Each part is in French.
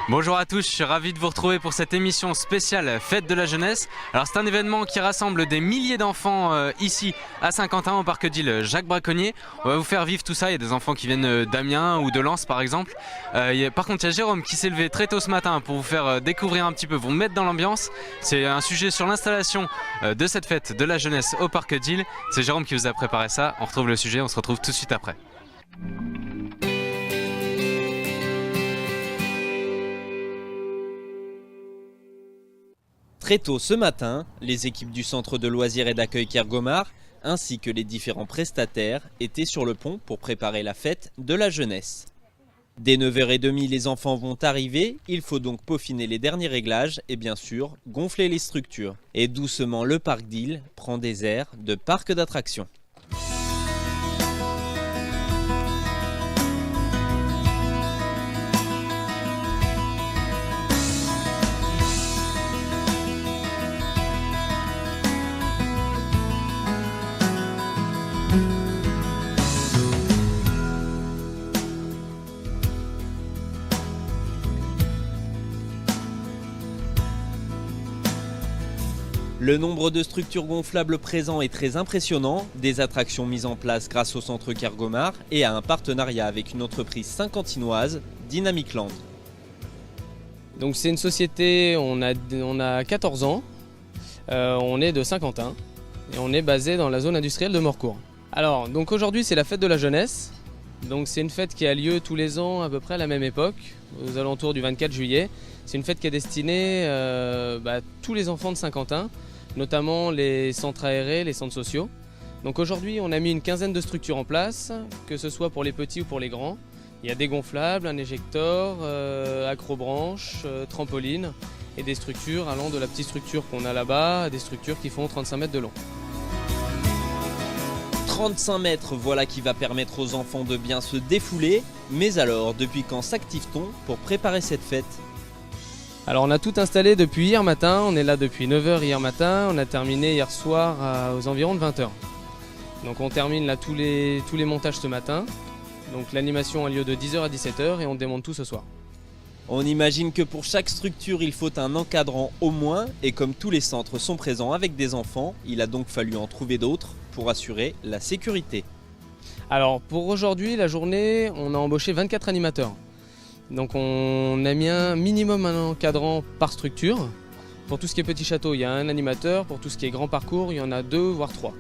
Bonjour à tous, je suis ravi de vous retrouver pour cette émission spéciale Fête de la Jeunesse. Alors c'est un événement qui rassemble des milliers d'enfants ici à Saint-Quentin au parc d'Île Jacques Braconnier. On va vous faire vivre tout ça, il y a des enfants qui viennent d'Amiens ou de Lens par exemple. Par contre il y a Jérôme qui s'est levé très tôt ce matin pour vous faire découvrir un petit peu, vous mettre dans l'ambiance. C'est un sujet sur l'installation de cette fête de la jeunesse au parc d'Île. C'est Jérôme qui vous a préparé ça, on retrouve le sujet, on se retrouve tout de suite après. Très tôt ce matin, les équipes du centre de loisirs et d'accueil Kergomar, ainsi que les différents prestataires, étaient sur le pont pour préparer la fête de la jeunesse. Dès 9h30, les enfants vont arriver, il faut donc peaufiner les derniers réglages et bien sûr gonfler les structures. Et doucement, le parc d'Île prend des airs de parc d'attractions. Le nombre de structures gonflables présents est très impressionnant, des attractions mises en place grâce au centre Kergomar et à un partenariat avec une entreprise saint-quentinoise, Dynamic Land. Donc c'est une société, on a 14 ans, on est de Saint-Quentin et on est basé dans la zone industrielle de Morcourt. Alors donc aujourd'hui c'est la fête de la jeunesse, donc c'est une fête qui a lieu tous les ans à peu près à la même époque, aux alentours du 24 juillet. C'est une fête qui est destinée à tous les enfants de Saint-Quentin, notamment les centres aérés, les centres sociaux. Donc aujourd'hui on a mis une quinzaine de structures en place, que ce soit pour les petits ou pour les grands. Il y a des gonflables, un éjector, acrobranche, trampoline et des structures allant de la petite structure qu'on a là-bas à des structures qui font 35 mètres de long. 35 mètres, voilà qui va permettre aux enfants de bien se défouler. Mais alors, depuis quand s'active-t-on pour préparer cette fête ? Alors on a tout installé depuis hier matin, on est là depuis 9h hier matin, on a terminé hier soir aux environs de 20h. Donc on termine là tous les montages ce matin. Donc l'animation a lieu de 10h à 17h et on démonte tout ce soir. On imagine que pour chaque structure il faut un encadrant au moins, et comme tous les centres sont présents avec des enfants, il a donc fallu en trouver d'autres pour assurer la sécurité. Alors pour aujourd'hui, la journée, on a embauché 24 animateurs. Donc on a mis un minimum un encadrant par structure. Pour tout ce qui est petit château, il y a un animateur. Pour tout ce qui est grand parcours, il y en a 2 voire 3.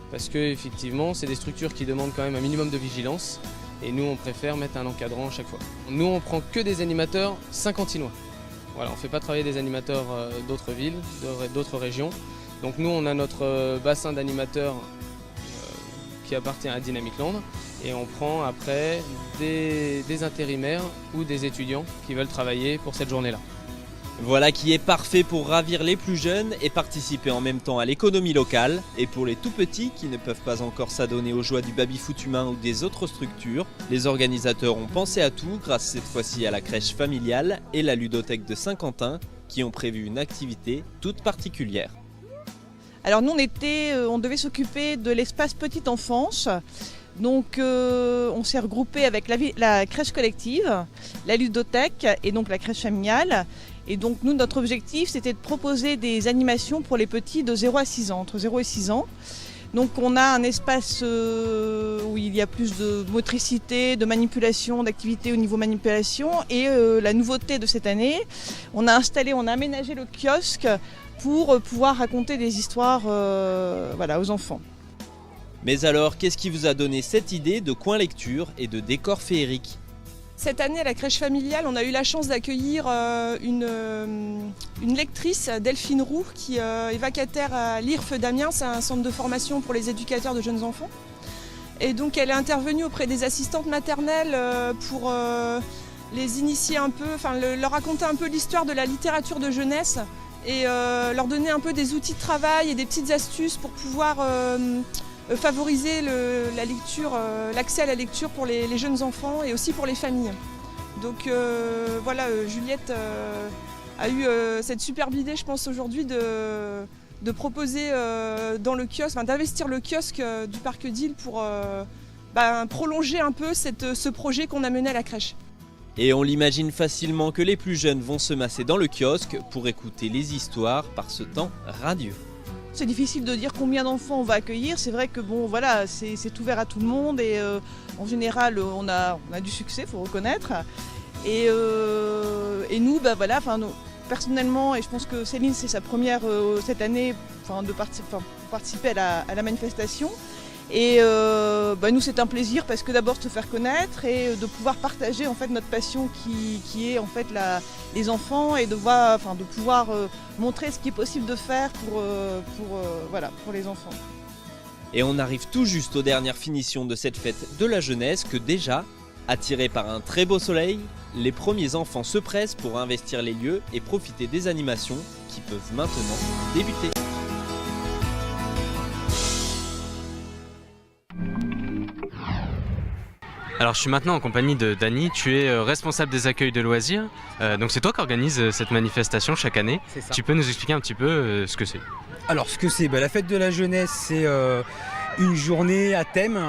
Parce que effectivement, c'est des structures qui demandent quand même un minimum de vigilance. Et nous, on préfère mettre un encadrant à chaque fois. Nous, on prend que des animateurs saint-quentinois. Voilà, on ne fait pas travailler des animateurs d'autres villes, d'autres régions. Donc nous, on a notre bassin d'animateurs qui appartient à Dynamic Land. Et on prend après des intérimaires ou des étudiants qui veulent travailler pour cette journée-là. Voilà qui est parfait pour ravir les plus jeunes et participer en même temps à l'économie locale. Et pour les tout petits qui ne peuvent pas encore s'adonner aux joies du baby-foot humain ou des autres structures, les organisateurs ont pensé à tout grâce cette fois-ci à la crèche familiale et la ludothèque de Saint-Quentin qui ont prévu une activité toute particulière. Alors nous on devait s'occuper de l'espace petite enfance. Donc on s'est regroupé avec la crèche collective, la ludothèque et donc la crèche familiale. Et donc nous, notre objectif, c'était de proposer des animations pour les petits de 0 à 6 ans, entre 0 et 6 ans. Donc on a un espace où il y a plus de motricité, de manipulation, d'activité au niveau manipulation. Et la nouveauté de cette année, on a aménagé le kiosque pour pouvoir raconter des histoires aux enfants. Mais alors, qu'est-ce qui vous a donné cette idée de coin lecture et de décor féerique ? Cette année, à la crèche familiale, on a eu la chance d'accueillir une lectrice, Delphine Roux, qui est vacataire à l'IRF d'Amiens. C'est un centre de formation pour les éducateurs de jeunes enfants. Et donc, elle est intervenue auprès des assistantes maternelles pour les initier un peu, leur raconter un peu l'histoire de la littérature de jeunesse et leur donner un peu des outils de travail et des petites astuces pour pouvoir favoriser la lecture, l'accès à la lecture pour les jeunes enfants et aussi pour les familles. Donc Juliette a eu cette superbe idée, je pense, aujourd'hui de proposer dans le kiosque, d'investir le kiosque du parc d'Île pour prolonger un peu ce projet qu'on a mené à la crèche. Et on l'imagine facilement que les plus jeunes vont se masser dans le kiosque pour écouter les histoires par ce temps radieux. C'est difficile de dire combien d'enfants on va accueillir. C'est vrai que bon, voilà, c'est ouvert à tout le monde et en général, on a du succès, faut reconnaître. Et nous, bah voilà, personnellement, et je pense que Céline, c'est sa première cette année, de participer à la manifestation. Et nous, c'est un plaisir parce que d'abord se faire connaître et de pouvoir partager en fait notre passion qui est en fait les enfants et de pouvoir montrer ce qui est possible de faire pour les enfants. Et on arrive tout juste aux dernières finitions de cette fête de la jeunesse que déjà, attirés par un très beau soleil, les premiers enfants se pressent pour investir les lieux et profiter des animations qui peuvent maintenant débuter. Alors je suis maintenant en compagnie de Dany, tu es responsable des accueils de loisirs, donc c'est toi qui organise cette manifestation chaque année. C'est ça. Tu peux nous expliquer un petit peu ce que c'est? Alors ce que c'est, la fête de la jeunesse, c'est une journée à thème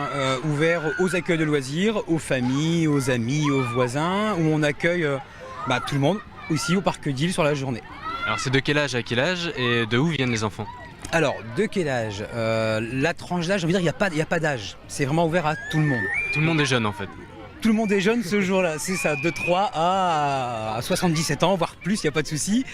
ouverte aux accueils de loisirs, aux familles, aux amis, aux voisins, où on accueille tout le monde, ici au Parc d'Île sur la journée. Alors c'est de quel âge à quel âge et de où viennent les enfants? Alors, de quel âge? La tranche d'âge, j'ai envie de dire, il n'y a pas d'âge. C'est vraiment ouvert à tout le monde. Tout le monde est jeune en fait. Tout le monde est jeune ce jour-là, c'est ça, de 3 à 77 ans, voire plus, il n'y a pas de souci.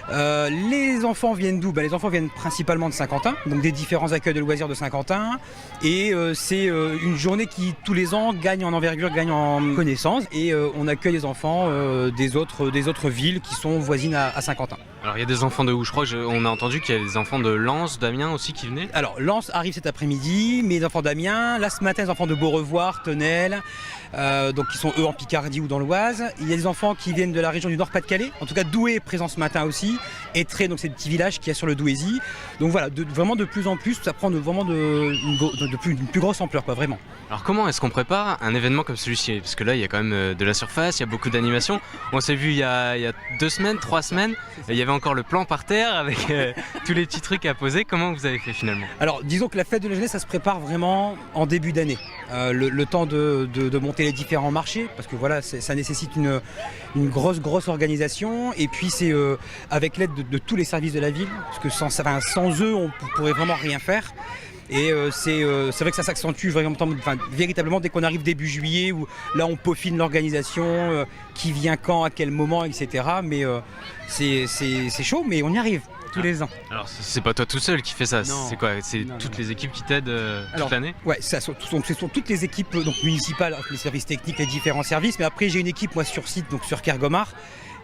Les enfants viennent d'où? Les enfants viennent principalement de Saint-Quentin, donc des différents accueils de loisirs de Saint-Quentin. Et c'est une journée qui, tous les ans, gagne en envergure, gagne en connaissance. Et on accueille les enfants des autres villes qui sont voisines à Saint-Quentin. Alors il y a des enfants de où? Je crois qu'on a entendu qu'il y a des enfants de Lens, d'Amiens aussi qui venaient. Alors Lens arrive cet après-midi, mais les enfants d'Amiens, là ce matin les enfants de Beaurevoir, Tonnelle, donc qui sont eux en Picardie ou dans l'Oise. Il y a des enfants qui viennent de la région du Nord-Pas-de-Calais, en tout cas Douai est présent ce matin aussi, Étré, donc c'est le petit village qu'il y a sur le Douaisis. Donc voilà, vraiment de plus en plus, ça prend vraiment une plus grosse ampleur, quoi, vraiment. Alors comment est-ce qu'on prépare un événement comme celui-ci? Parce que là il y a quand même de la surface, il y a beaucoup d'animations. On s'est vu il y a 2 semaines, 3 semaines, et il y avait encore le plan par terre avec tous les petits trucs à poser. Comment vous avez fait finalement? Alors disons que la fête de la jeunesse, ça se prépare vraiment en début d'année. Le temps de monter les différents marchés, parce que voilà, ça nécessite une grosse organisation. Et puis c'est avec l'aide de tous les services de la ville, parce que sans eux, on pourrait vraiment rien faire. Et c'est vrai que ça s'accentue véritablement dès qu'on arrive début juillet, où là on peaufine l'organisation, qui vient quand, à quel moment, etc. Mais c'est chaud, mais on y arrive tous les ans. Alors c'est pas toi tout seul qui fais ça, Non. c'est quoi? C'est toutes les équipes qui t'aident toute l'année? Ouais, ce sont toutes les équipes municipales, les services techniques, les différents services. Mais après j'ai une équipe moi sur site, donc sur Kergomar,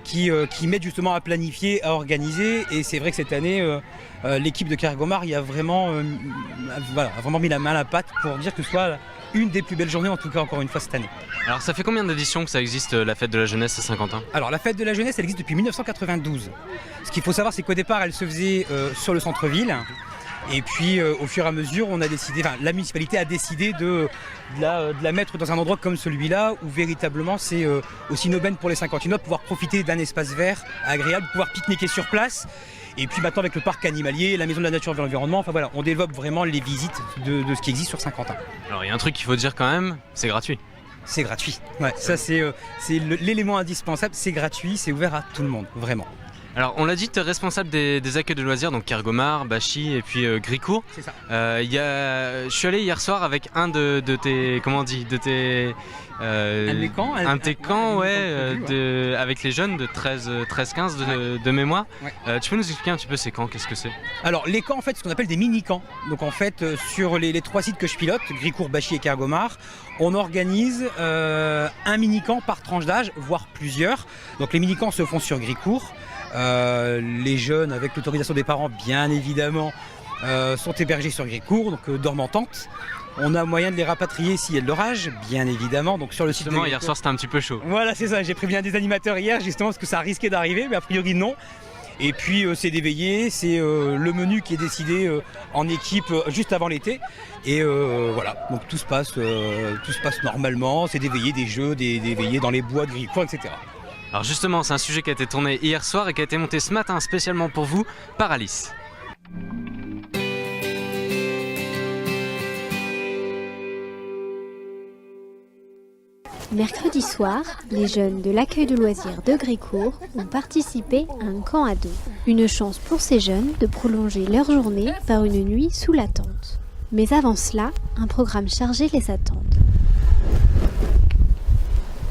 qui m'aide justement à planifier, à organiser. Et c'est vrai que cette année, l'équipe de Kergomar a vraiment mis la main à la pâte pour dire que ce soit une des plus belles journées, en tout cas encore une fois cette année. Alors ça fait combien d'éditions que ça existe, la fête de la jeunesse à Saint-Quentin? Alors la fête de la jeunesse, elle existe depuis 1992. Ce qu'il faut savoir, c'est qu'au départ, elle se faisait sur le centre-ville. Et puis au fur et à mesure, la municipalité a décidé de la mettre dans un endroit comme celui-là, où véritablement c'est aussi une aubaine pour les Saint-Quentinois de pouvoir profiter d'un espace vert agréable, de pouvoir pique-niquer sur place. Et puis maintenant avec le parc animalier, la maison de la nature et de l'environnement, on développe vraiment les visites de ce qui existe sur Saint-Quentin. Alors il y a un truc qu'il faut dire quand même, c'est gratuit. C'est gratuit. Ouais, ça c'est l'élément indispensable, c'est gratuit, c'est ouvert à tout le monde, vraiment. Alors on l'a dit, tu es responsable des accueils de loisirs, donc Kergomar, Bachy et puis Gricourt. C'est ça. Je suis allé hier soir avec un de tes... Comment on dit? De tes... Un de mes camps, avec les jeunes de 13-15 de mémoire. Ouais. Tu peux nous expliquer un petit peu ces camps, qu'est-ce que c'est? Alors les camps, en fait, ce qu'on appelle des mini-camps. Donc en fait, sur les 3 sites que je pilote, Gricourt, Bachy et Kergomar, on organise un mini-camp par tranche d'âge, voire plusieurs. Donc les mini-camps se font sur Gricourt. Les jeunes, avec l'autorisation des parents, bien évidemment, sont hébergés sur Gricourt, donc dorment en tente. On a moyen de les rapatrier s'il y a de l'orage, bien évidemment. Donc sur le site Justement, hier soir c'était un petit peu chaud. Voilà, c'est ça. J'ai prévenu des animateurs hier, justement, parce que ça risquait d'arriver, mais a priori non. Et puis c'est des veillées, c'est le menu qui est décidé en équipe juste avant l'été. Et voilà, donc tout se passe normalement. C'est des veillées, des jeux, des veillées dans les bois de Gricourt, etc. Alors justement, c'est un sujet qui a été tourné hier soir et qui a été monté ce matin spécialement pour vous par Alice. Mercredi soir, les jeunes de l'accueil de loisirs de Grécourt ont participé à un camp à dos. Une chance pour ces jeunes de prolonger leur journée par une nuit sous la tente. Mais avant cela, un programme chargé les attend.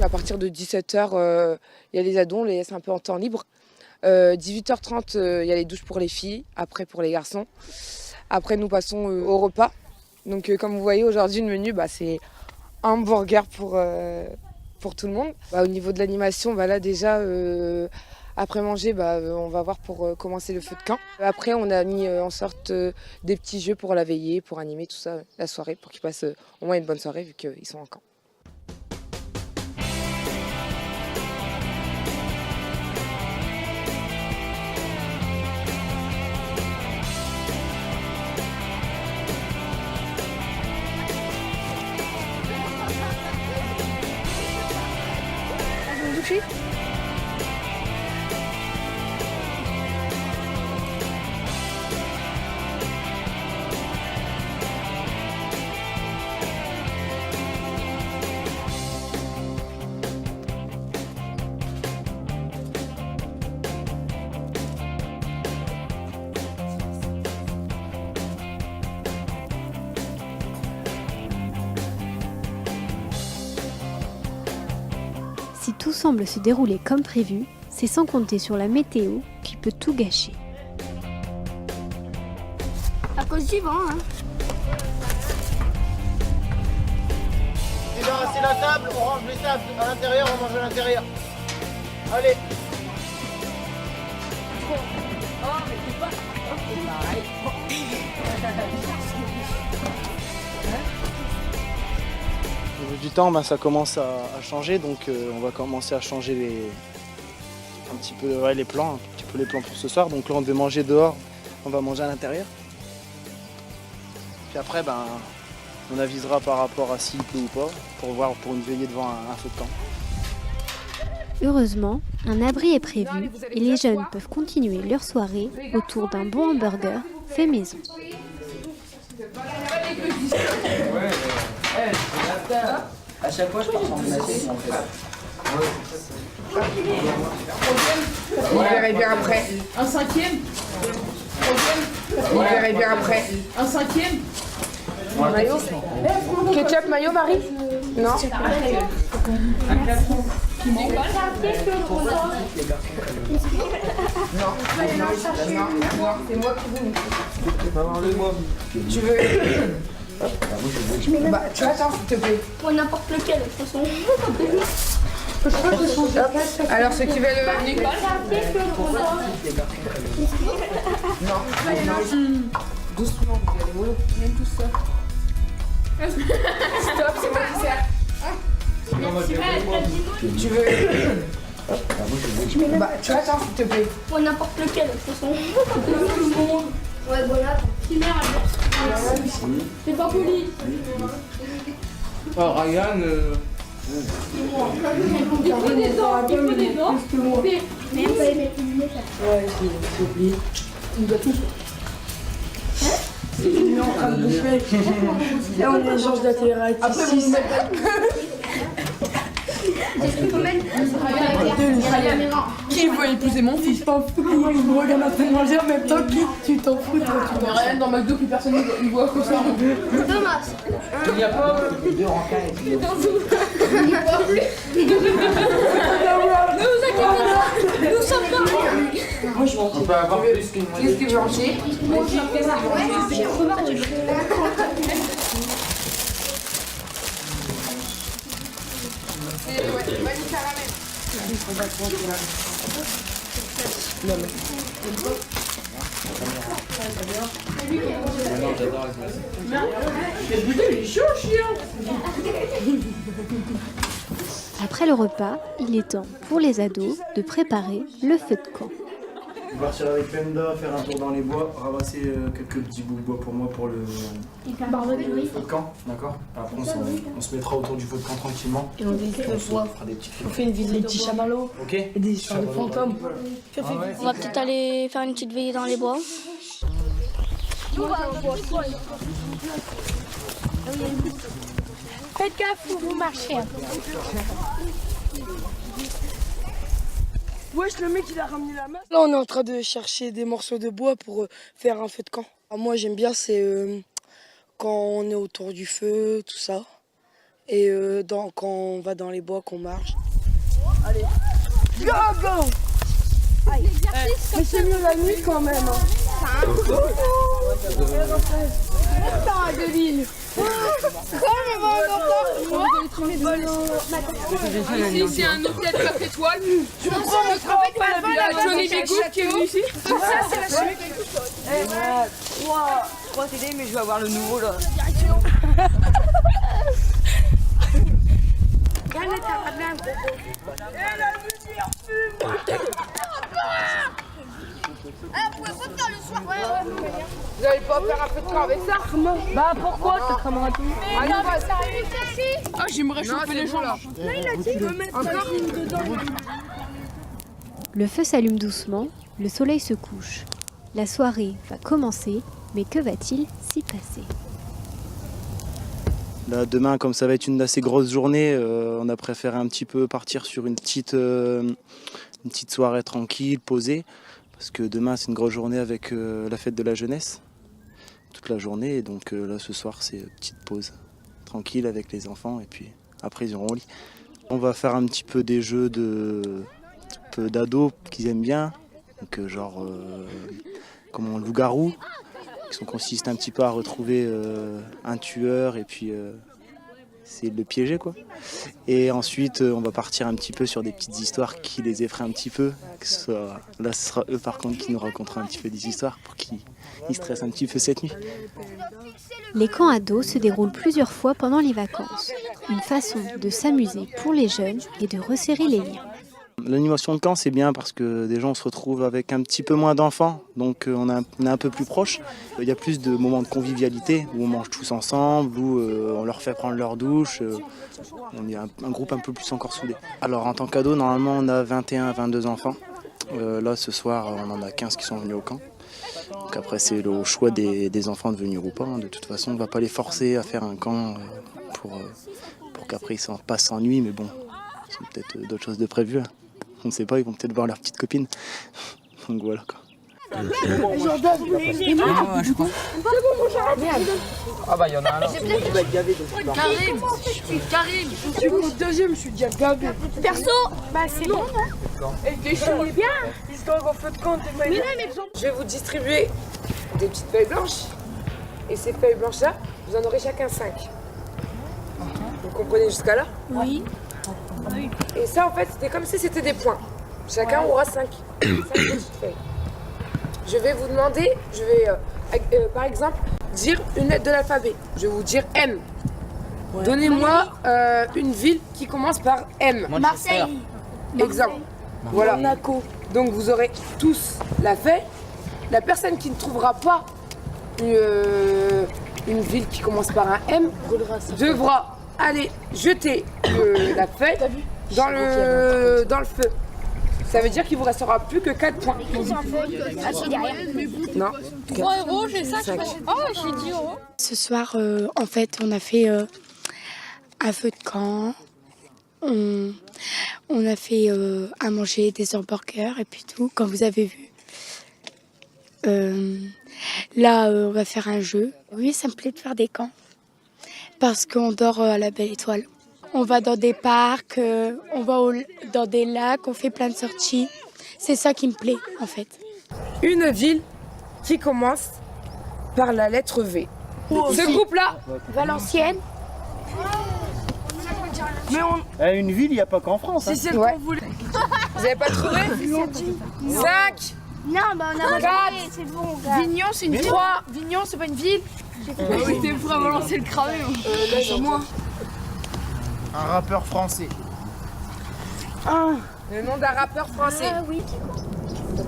À partir de 17h, il y a les ados, on les laisse un peu en temps libre. 18h30, il y a les douches pour les filles, après pour les garçons. Après, nous passons au repas. Donc, comme vous voyez, aujourd'hui, le menu, c'est un hamburger pour tout le monde. Au niveau de l'animation, là déjà, après manger, on va voir pour commencer le feu de camp. Après, on a mis en sorte des petits jeux pour la veillée, pour animer tout ça, la soirée, pour qu'ils passent au moins une bonne soirée, vu qu'ils sont en camp. Si tout semble se dérouler comme prévu, c'est sans compter sur la météo qui peut tout gâcher. À cause du vent, hein. Et bien, c'est la table, on range les tables à l'intérieur, on mange à l'intérieur. Allez. Au niveau du temps, ça commence à changer, donc on va commencer à changer un petit peu les plans pour ce soir. Donc là, on devait manger dehors, on va manger à l'intérieur. Puis après, on avisera par rapport à s'il pleut ou pas, pour voir pour une veillée devant un feu de camp. Heureusement, un abri est prévu et les jeunes peuvent continuer leur soirée autour d'un bon hamburger fait maison. À chaque fois, je pars en massé, en fait. On verrait bien après. Un cinquième. On verrait bien après. Un cinquième. Mayo. Ketchup, mayo, Marie? Non. Non, c'est moi qui vous. Tu veux? Tu attends, s'il te plaît. Pour n'importe lequel, de toute façon. Alors, ceux qui veulent le Nicole. Non. Doucement, vous allez mollo. Même tout ça. Stop, c'est moi qui sers. Tu veux? Tu attends, s'il te plaît. Pour n'importe lequel, de toute façon. Ouais, voilà. C'est pas poli. Oh, Ryan. Il faut des dents, il faut des dents. Même pas les mettre une lunette. Ouais, j'ai oublié. Il doit tout. Il est en train de bouffer. Là, on échange de la télé-réalité. Après, vous me Qui veut épouser mon fils? T'en fous. Moi, je me regarde en train de manger en même temps. Qui tu t'en fous, toi? Tu vois rien dans McDo, plus personne ne voit que ça. Thomas. Il n'y a pas les deux rencarts et puis... Ne vous inquiétez pas. Nous sommes dans le... Moi, je On peut avoir plus qu'une moitié. Qu'est-ce que tu veux manger? Après le repas, il est temps pour les ados de préparer le feu de camp. On va partir avec Penda, faire un tour dans les bois, ramasser quelques petits bouts de bois pour moi pour le feu de camp, d'accord? Après on se mettra autour du feu de camp tranquillement. Et on dit que On fera des petites on fait une visite des petits chamallows. Ok? Et des histoires de fantômes. On va peut-être aller faire une petite veillée dans les bois. Faites gaffe où vous marchez. Wesh, le mec il a ramené la masse. Là on est en train de chercher des morceaux de bois pour faire un feu de camp. Alors, moi j'aime bien c'est quand on est autour du feu, tout ça. Et quand on va dans les bois, qu'on marche. Allez, go go. Mais c'est mieux la nuit quand même. Attends, Adeline. Ici, c'est un hôtel 4 étoiles. Je prends le travail de la Johnny Bigoud qui est venu ici. Ça, c'est la chute. Je crois t'aider, mais je vais avoir le nouveau là. Vous allez pas faire un peu de camp avec ça? Bah pourquoi ça cramera tout? Ah, j'aimerais chauffer les gens là. Le feu s'allume doucement, le soleil se couche. La soirée va commencer, mais que va-t-il s'y passer? Là, demain, comme ça va être une assez grosse journée, on a préféré un petit peu partir sur une petite soirée tranquille, posée. Parce que demain, c'est une grosse journée avec la fête de la jeunesse. Toute la journée. Et donc là, ce soir, c'est une petite pause. Tranquille avec les enfants. Et puis après, ils iront au lit. On va faire un petit peu des jeux d'ados qu'ils aiment bien. Donc genre, comme le loup-garou. Qui consiste un petit peu à retrouver un tueur et puis c'est de le piéger quoi. Et ensuite on va partir un petit peu sur des petites histoires qui les effraient un petit peu. Là ce sera eux par contre qui nous raconteront un petit peu des histoires pour qu'ils stressent un petit peu cette nuit. Les camps ados se déroulent plusieurs fois pendant les vacances. Une façon de s'amuser pour les jeunes et de resserrer les liens. L'animation de camp c'est bien parce que déjà on se retrouve avec un petit peu moins d'enfants, donc on est un peu plus proche. Il y a plus de moments de convivialité où on mange tous ensemble, où on leur fait prendre leur douche. On est un groupe un peu plus encore soudé. Alors en tant qu'ado, normalement on a 21-22 enfants. Là ce soir on en a 15 qui sont venus au camp. Donc après c'est le choix des enfants de venir ou pas. De toute façon on ne va pas les forcer à faire un camp pour qu'après ils ne pas s'ennuient, mais bon, c'est peut-être d'autres choses de prévues. On ne sait pas, ils vont peut-être voir leur petite copine. Donc voilà quoi. Jordan, je crois. Ah bah il y en a un là. Tu vas être gavé donc. Karim, Je suis au deuxième, je suis déjà gavé. Perso, bah c'est bon, non? Et t'es chaud. Bien. Ils se gagnent en feu de camp, t'es mal. Je vais vous distribuer des petites feuilles blanches. Et ces feuilles blanches-là, vous en aurez chacun 5. Vous comprenez jusqu'à là? Oui. Et ça, en fait, c'était comme si c'était des points. Chacun aura 5 petites feuilles. Je vais vous demander, je vais, par exemple, dire une lettre de l'alphabet. Je vais vous dire M. Ouais. Donnez-moi une ville qui commence par M. Marseille. Exemple. Voilà. Monaco. Donc vous aurez tous la feuille. La personne qui ne trouvera pas une ville qui commence par un M devra aller jeter la feuille dans le feu. Ça veut dire qu'il vous restera plus que 4 points. Non. 3 euros, j'ai ça. Oh, j'ai 10 euros. Ce soir, en fait, on a fait un feu de camp. On a fait à manger des hamburgers et puis tout, comme vous avez vu. Là, on va faire un jeu. Oui, ça me plaît de faire des camps. Parce qu'on dort à la Belle Étoile. On va dans des parcs, on va dans des lacs, on fait plein de sorties. C'est ça qui me plaît, en fait. Une ville qui commence par la lettre V. Ce groupe-là, Valenciennes. Mais une ville, il n'y a pas qu'en France. Si c'est le qu'on voulait. Vous n'avez pas trouvé 5. Non, bah on a 4. c'est bon, gars. Vignon, c'est une 3. Vignon, c'est pas une ville. Oui, t'es prêt à balancer le cramé. Là, c'est moi. Un rappeur français. Le nom d'un rappeur français. Ah oui.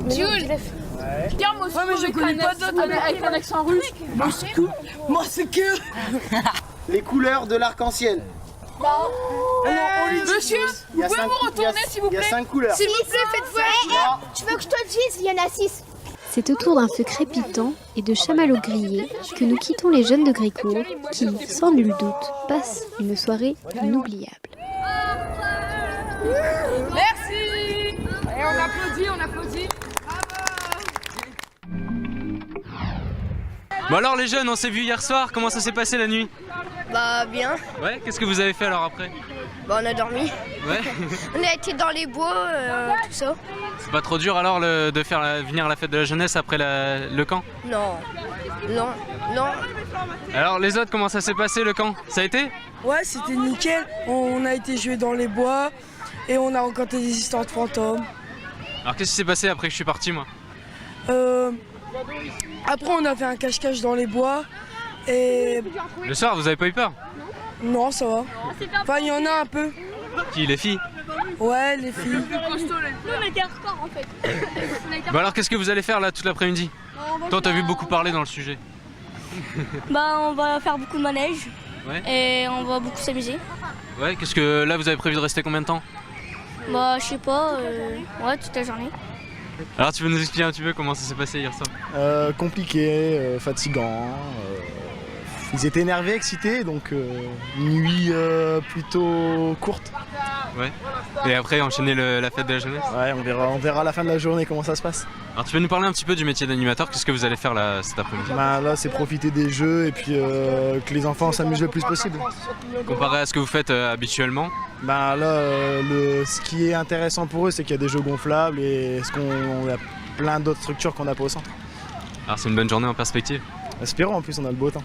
Jules. Tiens, moi aussi, Ouais, mais je connais pas d'autres avec un accent russe. Moi, c'est que. Les couleurs de l'arc-en-ciel. Monsieur, vous pouvez vous retourner s'il vous Il y a plaît? 5 couleurs. S'il vous plaît, faites voir. Tu veux que je te le dise? Il y en a 6. C'est autour d'un feu crépitant et de chamallows grillés que nous quittons les jeunes de Grécourt qui, sans nul doute, passent une soirée inoubliable. Merci. Et on applaudit. Bon alors les jeunes, on s'est vus hier soir, comment ça s'est passé la nuit? Bah bien. Ouais, qu'est-ce que vous avez fait alors après? Bah on a dormi. Ouais. On a été dans les bois, tout ça. C'est pas trop dur alors de faire venir la fête de la jeunesse après le camp? Non. Alors les autres, comment ça s'est passé le camp? Ça a été? Ouais, c'était nickel. On a été jouer dans les bois et on a rencontré des histoires de fantômes. Alors qu'est-ce qui s'est passé après que je suis parti moi? Après, on a fait un cache-cache dans les bois et... Le soir, vous avez pas eu peur? Non, ça va. Enfin, il y en a un peu. Qui, les filles? Ouais, les filles. Nous, on était hardcore en fait. Bah alors qu'est-ce que vous allez faire là toute l'après-midi? Toi, t'as vu beaucoup parler dans le sujet. Bah on va faire beaucoup de manège. Ouais. Et on va beaucoup s'amuser. Ouais, qu'est-ce que là vous avez prévu de rester combien de temps? Bah je sais pas, ouais toute la journée. Alors tu peux nous expliquer un petit peu comment ça s'est passé hier soir? Compliqué, fatigant. Ils étaient énervés, excités, donc une nuit plutôt courte. Ouais. Et après enchaîner la fête de la jeunesse? Ouais, on verra à la fin de la journée comment ça se passe. Alors tu peux nous parler un petit peu du métier d'animateur, qu'est-ce que vous allez faire là cet après-midi? Là c'est profiter des jeux et puis que les enfants s'amusent le plus possible. Comparé à ce que vous faites habituellement? Là ce qui est intéressant pour eux c'est qu'il y a des jeux gonflables et on a plein d'autres structures qu'on n'a pas au centre. Alors c'est une bonne journée en perspective? Espérons, en plus on a le beau temps.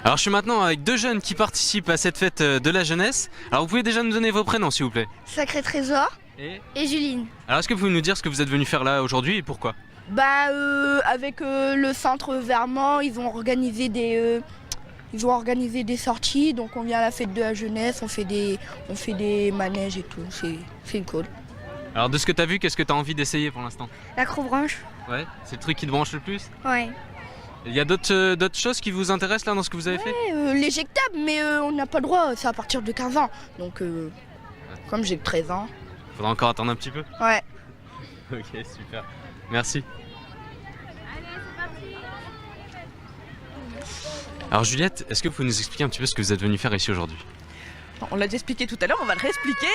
Alors je suis maintenant avec deux jeunes qui participent à cette fête de la jeunesse. Alors vous pouvez déjà nous donner vos prénoms s'il vous plaît? Sacré Trésor et Juline. Alors est-ce que vous pouvez nous dire ce que vous êtes venus faire là aujourd'hui et pourquoi? Avec le centre Vermont, ils ont organisé des sorties, donc on vient à la fête de la jeunesse, on fait des manèges et tout, c'est cool. Alors de ce que tu as vu, qu'est-ce que tu as envie d'essayer pour l'instant? L'acrobranche. Ouais, c'est le truc qui te branche le plus? Ouais. Il y a d'autres choses qui vous intéressent là dans ce que vous avez fait? L'éjectable, mais on n'a pas le droit, c'est à partir de 15 ans. Donc comme j'ai que 13 ans. Faudra encore attendre un petit peu? Ouais. Ok, super. Merci. Alors Juliette, est-ce que vous pouvez nous expliquer un petit peu ce que vous êtes venu faire ici aujourd'hui? On l'a déjà expliqué tout à l'heure, on va le réexpliquer.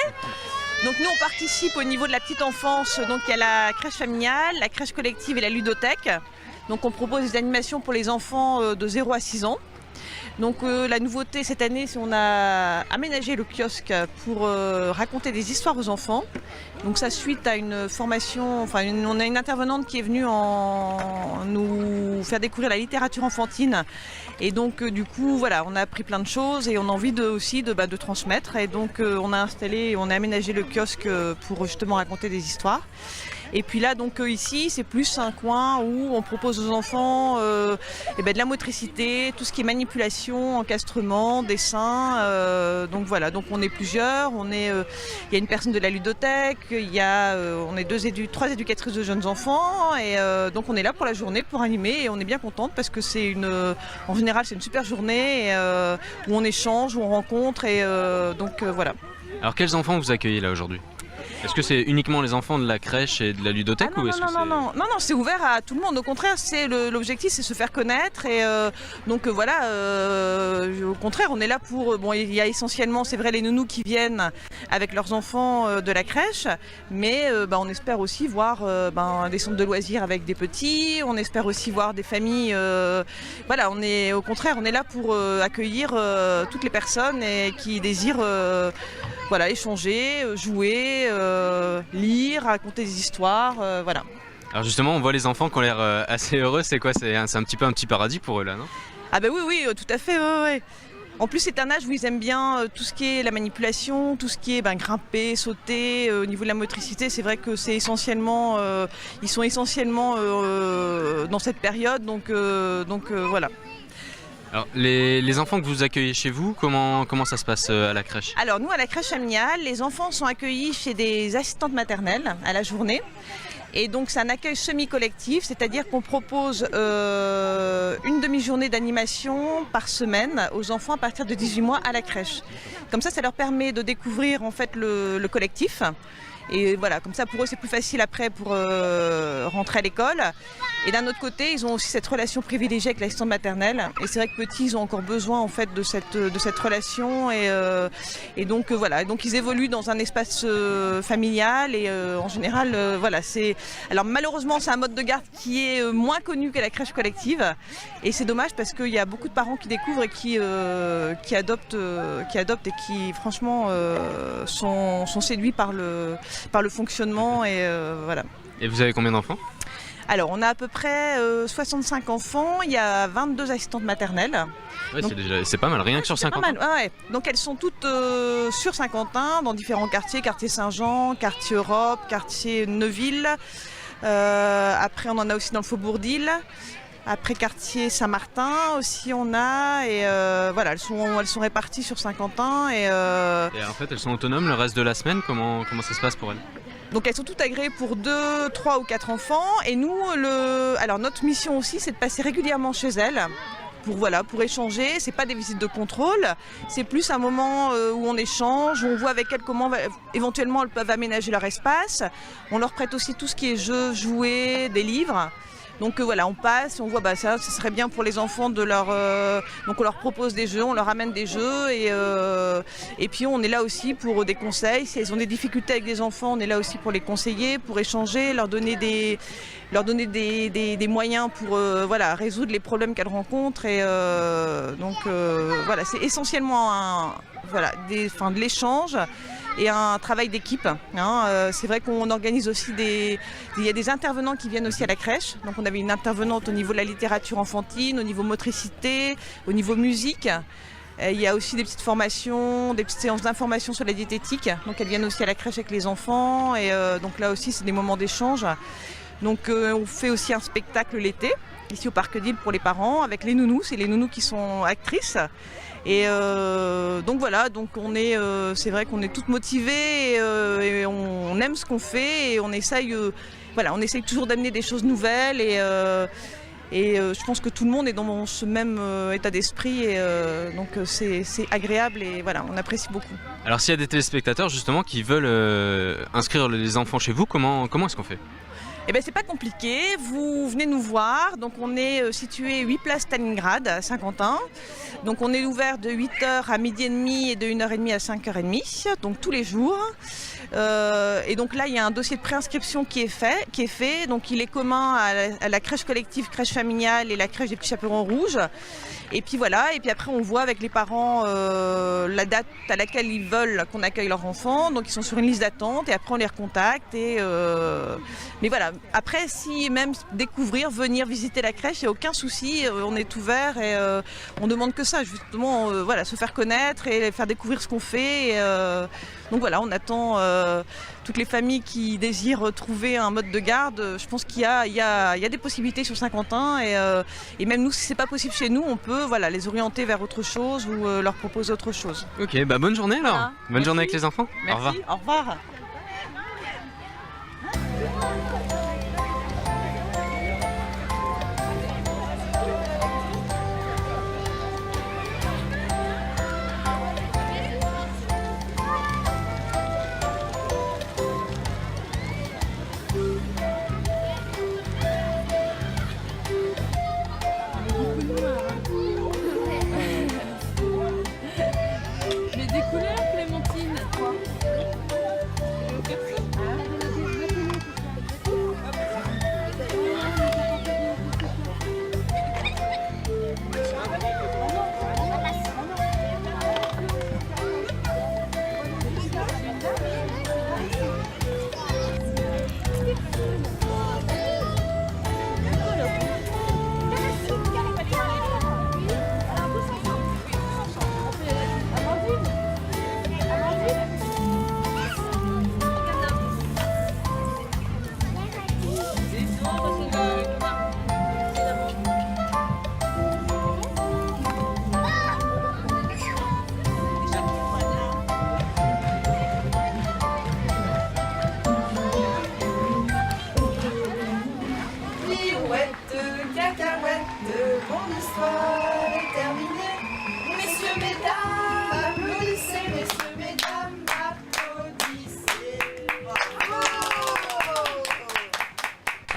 Donc nous on participe au niveau de la petite enfance, donc il y a la crèche familiale, la crèche collective et la ludothèque. Donc on propose des animations pour les enfants de 0 à 6 ans. Donc la nouveauté cette année, c'est qu'on a aménagé le kiosque pour raconter des histoires aux enfants. Donc ça suite à une formation, on a une intervenante qui est venue nous faire découvrir la littérature enfantine. Et donc du coup voilà, on a appris plein de choses et on a envie aussi de transmettre. Et donc on a aménagé le kiosque pour justement raconter des histoires. Et puis là, donc ici, c'est plus un coin où on propose aux enfants de la motricité, tout ce qui est manipulation, encastrement, dessin. Donc voilà, donc on est plusieurs. Il y a une personne de la ludothèque, on est 3 éducatrices de jeunes enfants. Et donc on est là pour la journée, pour animer. Et on est bien contente parce que en général, c'est une super journée où on échange, où on rencontre. Et donc voilà. Alors quels enfants vous accueillez là aujourd'hui? Est-ce que c'est uniquement les enfants de la crèche et de la ludothèque ou est-ce que c'est... Non, c'est ouvert à tout le monde. Au contraire, l'objectif, c'est se faire connaître. Et voilà, au contraire, on est là pour... Bon, il y a essentiellement, c'est vrai, les nounous qui viennent avec leurs enfants de la crèche. Mais on espère aussi voir des centres de loisirs avec des petits. On espère aussi voir des familles. Voilà, au contraire, on est là pour accueillir toutes les personnes qui désirent échanger, jouer, lire, raconter des histoires, voilà. Alors justement, on voit les enfants qui ont l'air assez heureux, c'est quoi? C'est un petit peu un petit paradis pour eux là, non? Ah bah oui, tout à fait, ouais. En plus, c'est un âge où ils aiment bien tout ce qui est la manipulation, tout ce qui est grimper, sauter. Au niveau de la motricité, c'est vrai que c'est essentiellement, ils sont essentiellement dans cette période, donc voilà. Alors, les enfants que vous accueillez chez vous, comment ça se passe à la crèche? Alors nous, à la crèche familiale, les enfants sont accueillis chez des assistantes maternelles à la journée. Et donc c'est un accueil semi-collectif, c'est-à-dire qu'on propose une demi-journée d'animation par semaine aux enfants à partir de 18 mois à la crèche. Comme ça leur permet de découvrir en fait le collectif. Et voilà, comme ça pour eux c'est plus facile après pour rentrer à l'école. Et d'un autre côté, ils ont aussi cette relation privilégiée avec l'assistante maternelle. Et c'est vrai que petits, ils ont encore besoin en fait de cette relation. Et donc voilà, donc ils évoluent dans un espace familial. Et en général, voilà, c'est. Alors malheureusement, c'est un mode de garde qui est moins connu que la crèche collective. Et c'est dommage parce qu'il y a beaucoup de parents qui découvrent et qui adoptent et qui franchement sont séduits par le fonctionnement. Et voilà. Et vous avez combien d'enfants ? Alors, on a à peu près 65 enfants, il y a 22 assistantes maternelles. Ouais, c'est pas mal, rien que sur Saint-Quentin. Ouais. Donc elles sont toutes sur Saint-Quentin, dans différents quartiers, quartier Saint-Jean, quartier Europe, quartier Neuville. Après, on en a aussi dans le Faubourg d'Ille. Après, quartier Saint-Martin aussi on a. Et voilà, elles sont réparties sur Saint-Quentin. Et en fait, elles sont autonomes le reste de la semaine. Comment ça se passe pour elles ? Donc elles sont toutes agréées pour 2, 3 ou 4 enfants. Et nous, alors notre mission aussi, c'est de passer régulièrement chez elles pour échanger. C'est pas des visites de contrôle, c'est plus un moment où on échange, où on voit avec elles comment éventuellement elles peuvent aménager leur espace. On leur prête aussi tout ce qui est jeux, jouets, des livres. Donc voilà, on passe, on voit ça serait bien pour les enfants de leur. Donc on leur propose des jeux, on leur amène des jeux et puis on est là aussi pour des conseils. Si elles ont des difficultés avec des enfants, on est là aussi pour les conseiller, pour échanger, leur donner des moyens pour résoudre les problèmes qu'elles rencontrent. Et donc voilà, c'est essentiellement de l'échange. Et un travail d'équipe. C'est vrai qu'on organise aussi il y a des intervenants qui viennent aussi à la crèche. Donc on avait une intervenante au niveau de la littérature enfantine, au niveau motricité, au niveau musique. Il y a aussi des petites formations, des petites séances d'information sur la diététique. Donc elles viennent aussi à la crèche avec les enfants. Et donc là aussi c'est des moments d'échange. Donc on fait aussi un spectacle l'été, ici au Parc d'Ille pour les parents, avec les nounous. C'est les nounous qui sont actrices. Et donc voilà, c'est vrai qu'on est toutes motivées et on aime ce qu'on fait et on essaye toujours d'amener des choses nouvelles et je pense que tout le monde est dans ce même état d'esprit et donc c'est agréable et voilà, on apprécie beaucoup. Alors s'il y a des téléspectateurs justement qui veulent inscrire les enfants chez vous, comment est-ce qu'on fait ? Eh bien, c'est pas compliqué, vous venez nous voir. Donc on est situé 8 places Stalingrad à Saint-Quentin. Donc on est ouvert de 8h à 12h30 et de 1h30 à 5h30, donc tous les jours. Et donc là, il y a un dossier de préinscription qui est fait. Donc il est commun à la crèche collective, crèche familiale et la crèche des petits chaperons rouges. Et puis voilà, et puis après on voit avec les parents la date à laquelle ils veulent qu'on accueille leurs enfants. Donc ils sont sur une liste d'attente et après on les recontacte. Mais voilà, après si même venir visiter la crèche, il n'y a aucun souci, on est ouvert et on demande que ça, justement, se faire connaître et faire découvrir ce qu'on fait. Donc voilà, on attend toutes les familles qui désirent trouver un mode de garde. Je pense qu'il y a des possibilités sur Saint-Quentin et même nous, si c'est pas possible chez nous, on peut les orienter vers autre chose ou leur proposer autre chose. Ok, bonne journée alors. Voilà. Bonne journée avec les enfants. Merci, au revoir. Mais des couleurs, Clémentine.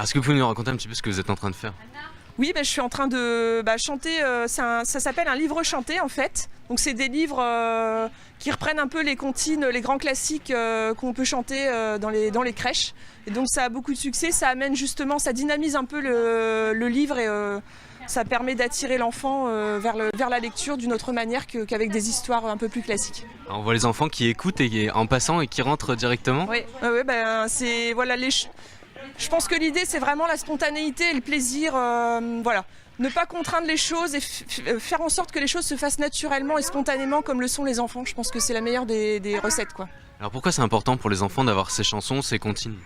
Est-ce que vous pouvez nous raconter un petit peu ce que vous êtes en train de faire? Oui, je suis en train de chanter, ça s'appelle un livre chanté en fait. Donc c'est des livres qui reprennent un peu les comptines, les grands classiques qu'on peut chanter dans les crèches. Et donc ça a beaucoup de succès, ça amène justement, ça dynamise un peu le livre et ça permet d'attirer l'enfant vers la lecture d'une autre manière qu'avec des histoires un peu plus classiques. Alors on voit les enfants qui écoutent en passant et qui rentrent directement. Oui, c'est voilà je pense que l'idée c'est vraiment la spontanéité et le plaisir, voilà. Ne pas contraindre les choses et faire en sorte que les choses se fassent naturellement et spontanément comme le sont les enfants. Je pense que c'est la meilleure des recettes, quoi. Alors pourquoi c'est important pour les enfants d'avoir ces chansons, ces comptines?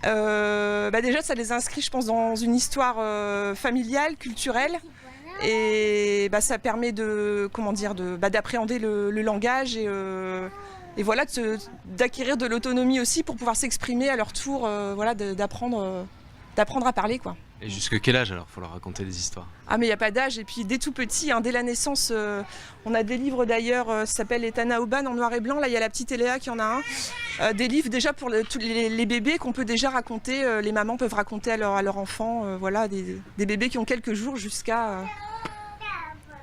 Déjà ça les inscrit, je pense, dans une histoire familiale, culturelle. Et ça permet d'appréhender le langage et voilà, d'acquérir de l'autonomie aussi pour pouvoir s'exprimer à leur tour, d'apprendre à parler, quoi. Et jusque quel âge alors? Faut leur raconter des histoires. Ah mais il n'y a pas d'âge, et puis dès tout petit, dès la naissance, on a des livres d'ailleurs, ça s'appelle les Tanaoban en noir et blanc, là il y a la petite Eléa qui en a un. Des livres déjà pour tous les bébés qu'on peut déjà raconter, les mamans peuvent raconter à leur enfant, voilà, des bébés qui ont quelques jours jusqu'à...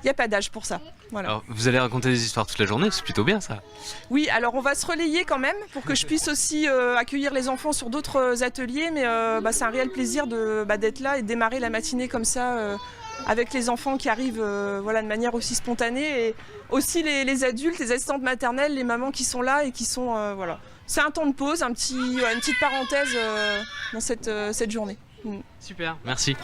Il n'y a pas d'âge pour ça. Voilà. Alors, vous allez raconter des histoires toute la journée, c'est plutôt bien ça. Oui, alors on va se relayer quand même pour que je puisse aussi accueillir les enfants sur d'autres ateliers, mais c'est un réel plaisir d'être là et de démarrer la matinée comme ça avec les enfants qui arrivent de manière aussi spontanée, et aussi les adultes, les assistantes maternelles, les mamans qui sont là et qui sont... voilà. C'est un temps de pause, une petite parenthèse dans cette journée. Super, merci.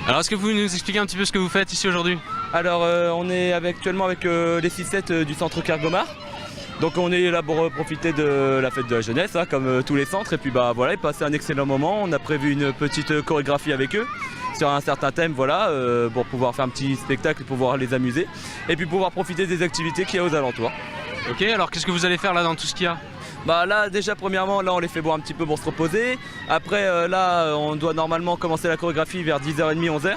Alors est-ce que vous pouvez nous expliquer un petit peu ce que vous faites ici aujourd'hui? Alors on est actuellement avec les 6-7 du centre Kergomar. Donc on est là pour profiter de la fête de la jeunesse, comme tous les centres, et puis voilà, et passer un excellent moment. On a prévu une petite chorégraphie avec eux sur un certain thème, voilà, pour pouvoir faire un petit spectacle, pour pouvoir les amuser, et puis pouvoir profiter des activités qu'il y a aux alentours. Ok, alors qu'est-ce que vous allez faire là dans tout ce qu'il y a? Là déjà premièrement, là on les fait boire un petit peu pour se reposer. Après là on doit normalement commencer la chorégraphie vers 10h30, 11h.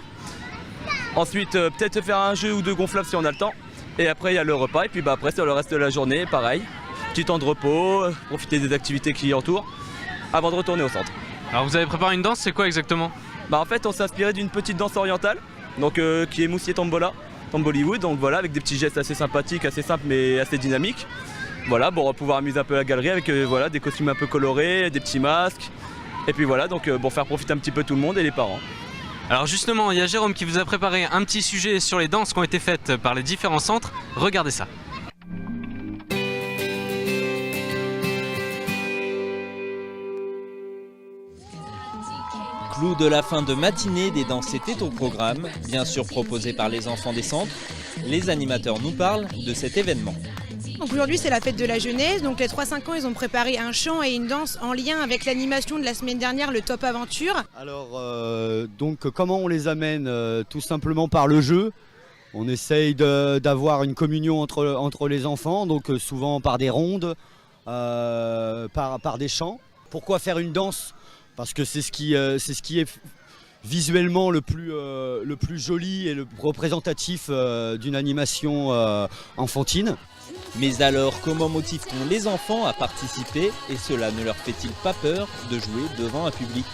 Ensuite peut-être faire un jeu ou deux gonflables si on a le temps. Et après il y a le repas, et puis après sur le reste de la journée pareil. Petit temps de repos, profiter des activités qui y entourent avant de retourner au centre. Alors vous avez préparé une danse, c'est quoi exactement? En fait on s'est inspiré d'une petite danse orientale, donc qui est Moussier Tombola, Bollywood, donc voilà, avec des petits gestes assez sympathiques, assez simples mais assez dynamiques. Voilà, pour pouvoir amuser un peu la galerie avec des costumes un peu colorés, des petits masques. Et puis voilà, donc pour faire profiter un petit peu tout le monde et les parents. Alors justement, il y a Jérôme qui vous a préparé un petit sujet sur les danses qui ont été faites par les différents centres. Regardez ça. Clou de la fin de matinée, des danses étaient au programme, bien sûr proposées par les enfants des centres. Les animateurs nous parlent de cet événement. Donc aujourd'hui c'est la fête de la jeunesse, donc les 3-5 ans ils ont préparé un chant et une danse en lien avec l'animation de la semaine dernière, le Top Aventure. Alors donc comment on les amène? Tout simplement par le jeu. On essaye d'avoir une communion entre les enfants, donc souvent par des rondes, par des chants. Pourquoi faire une danse? Parce que c'est ce qui est visuellement le plus joli et le représentatif d'une animation enfantine. Mais alors, comment motive-t-on les enfants à participer, et cela ne leur fait-il pas peur de jouer devant un public?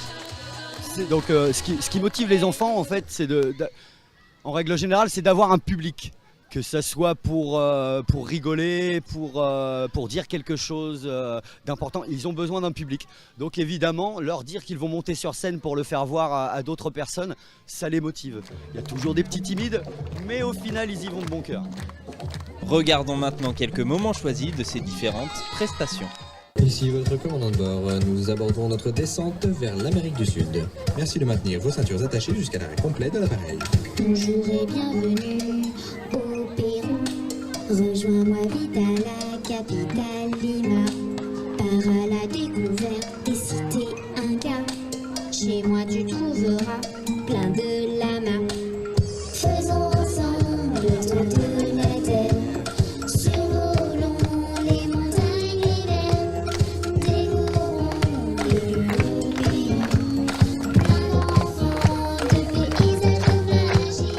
Donc ce qui motive les enfants en fait, en règle générale, c'est d'avoir un public. Que ça soit pour rigoler, pour dire quelque chose d'important, ils ont besoin d'un public. Donc évidemment, leur dire qu'ils vont monter sur scène pour le faire voir à d'autres personnes, ça les motive. Il y a toujours des petits timides, mais au final, ils y vont de bon cœur. Regardons maintenant quelques moments choisis de ces différentes prestations. Ici votre commandant de bord, nous aborderons notre descente vers l'Amérique du Sud. Merci de maintenir vos ceintures attachées jusqu'à l'arrêt complet de l'appareil. Bonjour et bienvenue au Pérou. Rejoins-moi vite à la capitale Lima. Pars à la découverte des cités Incas. Chez moi tu trouveras plein de lamas. Faisons ensemble le tour de la terre. Survolons les montagnes l'hiver. Découvrons les lieux de pays. Plein d'enfants, de paysages de magie.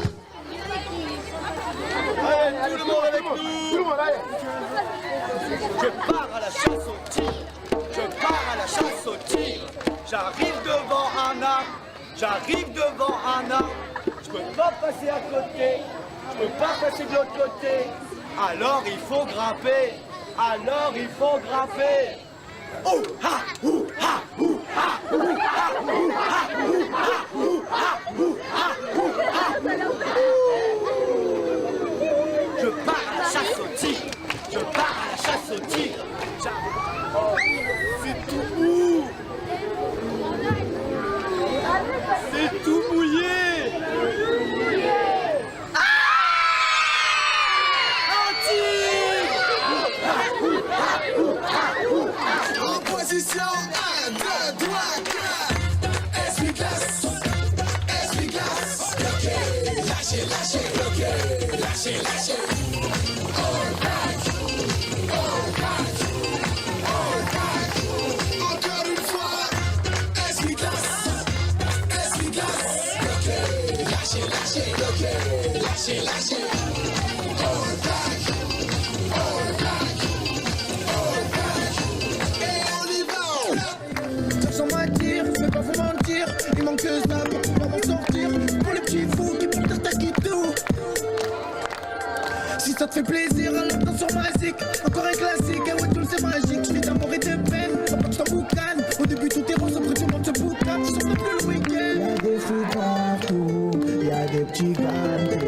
Allez, tout le monde avec nous! Tout le monde, allez! J'arrive devant un arbre, je peux pas passer à côté, je peux pas passer de l'autre côté. Alors il faut grimper, alors il faut grimper. Ouh ha ouh ha ouh ha ouh ha ouh ha ouh ha ouh ha ouh ha ouh ha. Je pars à la chasse au tigre, je pars à la chasse au tigre. Oh, c'est tout mou. C'est tout mouillé. Un tigre. En position 1, 2, 3, 4. Essuie-glace, essuie-glace. Bloqué, lâchez, lâchez, bloqué, lâchez, lâchez. All back, all back, all back. Encore une fois, essuie-glace, essuie-glace. Bloqué, lâchez, lâchez, bloqué, lâchez, lâchez. All back, all back, all back. Et on y va. Sans mentir, je vais pas vous mentir. Il manque que ça pour pouvoir m'en sortir. Pour les petits fous qui portent ta tout. Si ça te fait plaisir, alors danse sur ma zik. Encore un classique, et ouais, tout c'est magique. Je vis d'amour et de peine, faut pas que je t'en boucane. Au début tout est rose, après tout le monde se boucane. Je sors plus le week-end. Y'a des fous partout, y'a des petits bandits.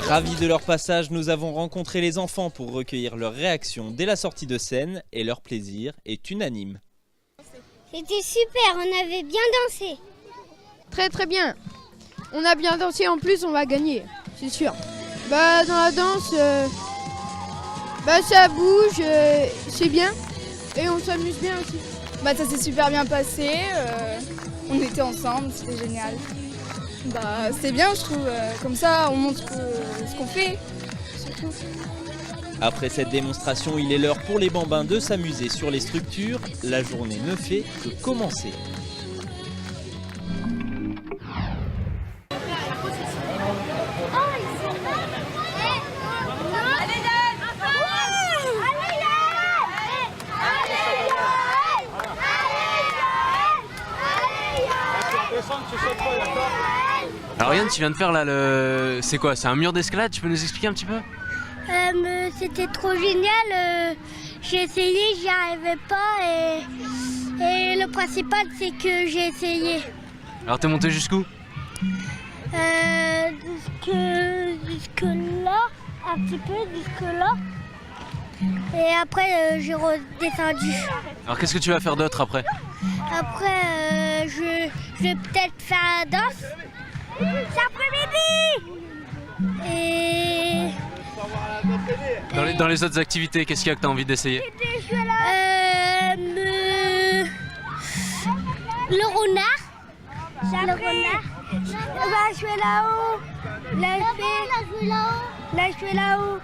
Ravis de leur passage, nous avons rencontré les enfants pour recueillir leurs réactions dès la sortie de scène et leur plaisir est unanime. C'était super, on avait bien dansé. Très très bien. On a bien dansé, en plus on va gagner, c'est sûr. Bah dans la danse, ça bouge, c'est bien et on s'amuse bien aussi. Bah ça s'est super bien passé, on était ensemble, c'était génial. Bah c'est bien je trouve, comme ça on montre ce qu'on fait, surtout. Après cette démonstration, il est l'heure pour les bambins de s'amuser sur les structures. La journée ne fait que commencer. Alors Yann, tu viens de faire là le... C'est quoi? C'est un mur d'escalade? Tu peux nous expliquer un petit peu? C'était trop génial, j'ai essayé, j'y arrivais pas et le principal c'est que j'ai essayé. Alors t'es monté jusqu'où? Jusque là, un petit peu jusque là. Et après j'ai redescendu. Alors qu'est-ce que tu vas faire d'autre après? Après je vais peut-être faire la danse cet après-midi. Et dans les autres activités, qu'est-ce qu'il y a que tu as envie d'essayer? Le renard. Le renard. Là, je vais là-haut. Là, je vais là-haut.